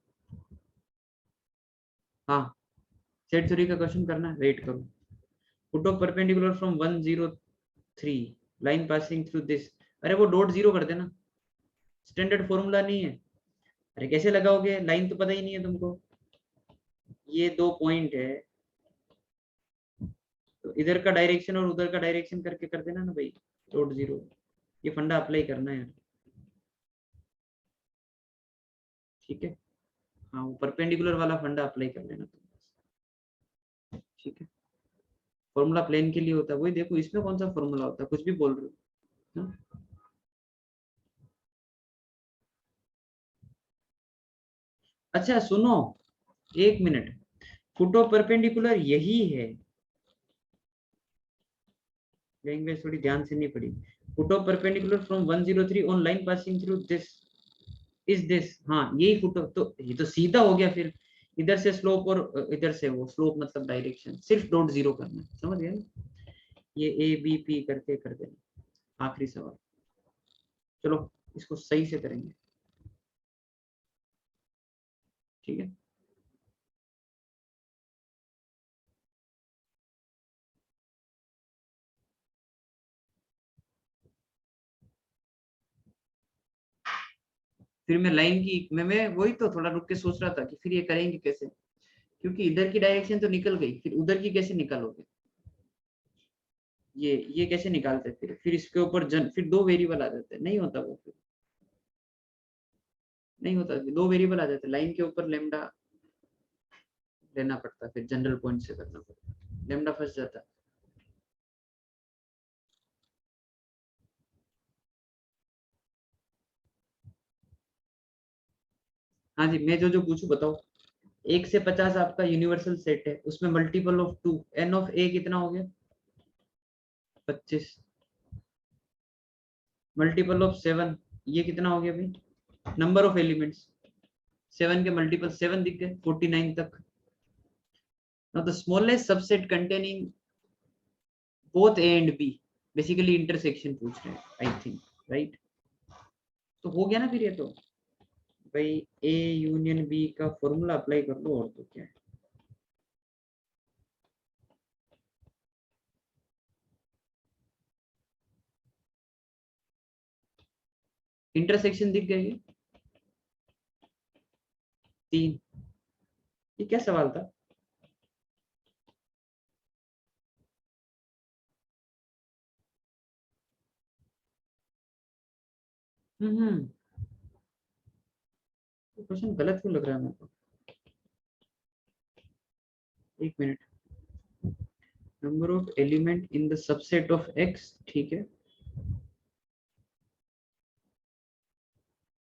Speaker 1: हाँ, सेट थ्योरी का क्वेश्चन करना है, वेट करो। Put off perpendicular from 103 line passing through this. अरे वो डॉट जीरो कर देना, स्टैंडर्ड फॉर्मूला नहीं है। अरे कैसे लगाओगे, लाइन तो पता ही नहीं है तुमको। ये 2 पॉइंट है, तो इधर का डायरेक्शन और उधर का डायरेक्शन करके कर देना ना भाई, डॉट जीरो। ये फंडा अप्लाई करना है यार। ठीक है, हाँ वो परपेंडिकुलर वाला फंडा अप्लाई कर लेना तुम। ठीक है, फॉर्मूला प्लेन के लिए होता है, वही देखो इसमें कौन सा फॉर्मूला होता है, कुछ भी बोल रहे हो ना? अच्छा सुनो, 1 मिनट, फुटो परपेंडिकुलर यही है, लैंग्वेज थोड़ी ध्यान से नहीं पड़ी। फुटो perpendicular from 103 on line passing through this is this, हाँ यही फुटो, तो ये तो सीधा हो गया फिर। इधर से स्लोप और इधर से वो स्लोप, मतलब डायरेक्शन, सिर्फ डॉट जीरो करना, समझ गए ना। ये ए बी पी करके कर देना। आखिरी सवाल, चलो इसको सही से करेंगे। ठीक है, फिर मैं लाइन की मैं वही तो थोड़ा रुक के सोच रहा था कि फिर ये करेंगे कैसे, क्योंकि इधर की डायरेक्शन तो निकल गई, फिर उधर की कैसे निकालोगे। ये कैसे निकालते फिर इसके ऊपर फिर दो वेरिएबल आ जाते हैं, नहीं होता वो, फिर नहीं होता, दो वेरिएबल आ जाते हैं, लाइन के ऊपर लेमडा लेना पड़ता है, फिर जनरल पॉइंट से करना पड़ता है, लेमडा फंस जाता है। हाँ जी, मैं जो जो पूछू बताओ। 1 से 50 आपका यूनिवर्सल सेट है, उसमें मल्टीपल ऑफ 2, एन ऑफ ए कितना हो गया? 25। मल्टीपल ऑफ 7, ये कितना हो गया भाई? नंबर ऑफ एलिमेंट्स, 7 के मल्टीपल 7 दिख गए, 49 तक। Now the smallest subset containing both A and B, basically intersection पूछ रहे हैं आई थिंक, राइट? तो हो गया ना फिर ये तो भाई, ए यूनियन बी का फॉर्मूला अप्लाई कर लो, और तो क्या है। इंटरसेक्शन दिख गई, 3। ये क्या सवाल था? हम्म, क्वेश्चन गलत क्यों लग रहा है मेरे को? एक minute. Number of element in the subset of x, ठीक है।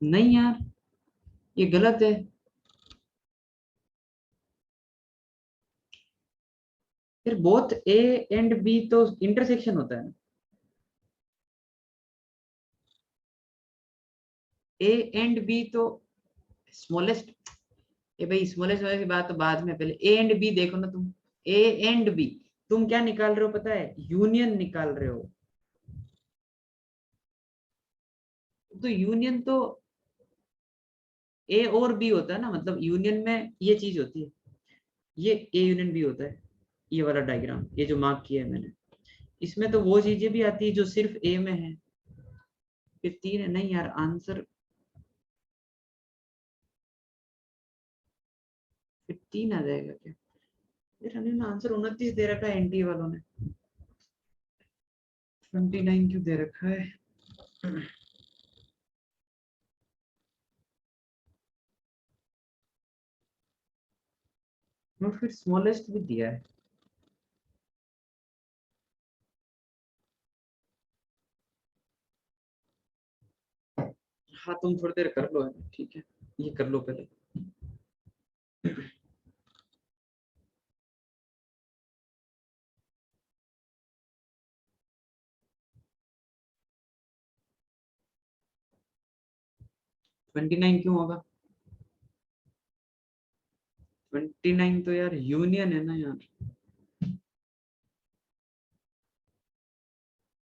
Speaker 1: नहीं यार, ये गलत है। फिर बोथ ए एंड बी तो इंटरसेक्शन होता है ना। ए एंड बी तो स्मॉलेस्ट, ये भाई स्मॉलेस्ट वाली बात तो बाद में, पहले ए एंड बी देखो ना तुम। ए एंड बी, तुम क्या निकाल रहे हो पता है? यूनियन निकाल रहे हो। तो यूनियन तो ए और बी होता है ना, मतलब यूनियन में ये चीज होती है, ये ए यूनियन बी होता है। ये वाला डायग्राम, ये जो मार्क किया है मैंने, इसमें तो वो चीजें भी आती है जो सिर्फ ए में है। फिर 3 है, नहीं यार आंसर, फिर 3 आ जाएगा क्या? यार हमने आंसर 29 दे रखा है एनटी वालों ने, 29 क्यों दे रखा है? और फिर स्मॉलेस्ट भी दिया है। हाँ तुम थोड़ी देर कर लो, है ठीक है, ये कर लो पहले। 29 क्यों होगा? 29 तो यार यूनियन है ना यार।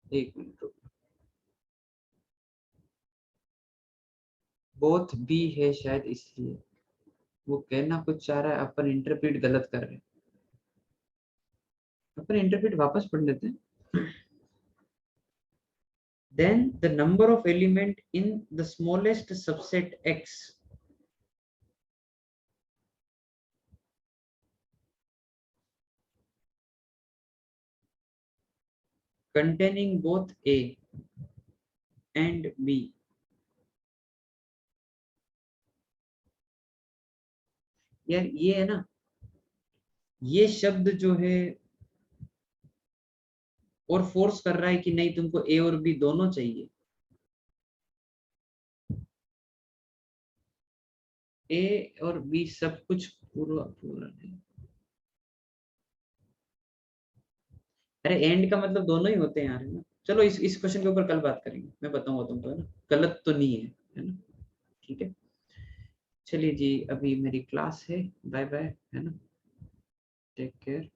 Speaker 1: एक मिनट रुको। बोथ बी है शायद, इसलिए वो कहना कुछ चाह रहा है, अपन इंटरप्रेट गलत कर रहे हैं। अपन इंटरप्रेट वापस पढ़ लेते हैं। Then the number of element in the smallest subset X containing both A and B। यार ये है ना, ये शब्द जो है और फोर्स कर रहा है कि नहीं तुमको ए और बी दोनों चाहिए। ए और बी सब कुछ पूरा पूरा नहीं। अरे एंड का मतलब दोनों ही होते हैं यार, है ना। चलो इस क्वेश्चन के ऊपर कल बात करेंगे, मैं बताऊंगा तुमको, है ना, गलत तो नहीं है ना। ठीक है, चलिए जी, अभी मेरी क्लास है, बाय बाय, है ना, टेक केयर।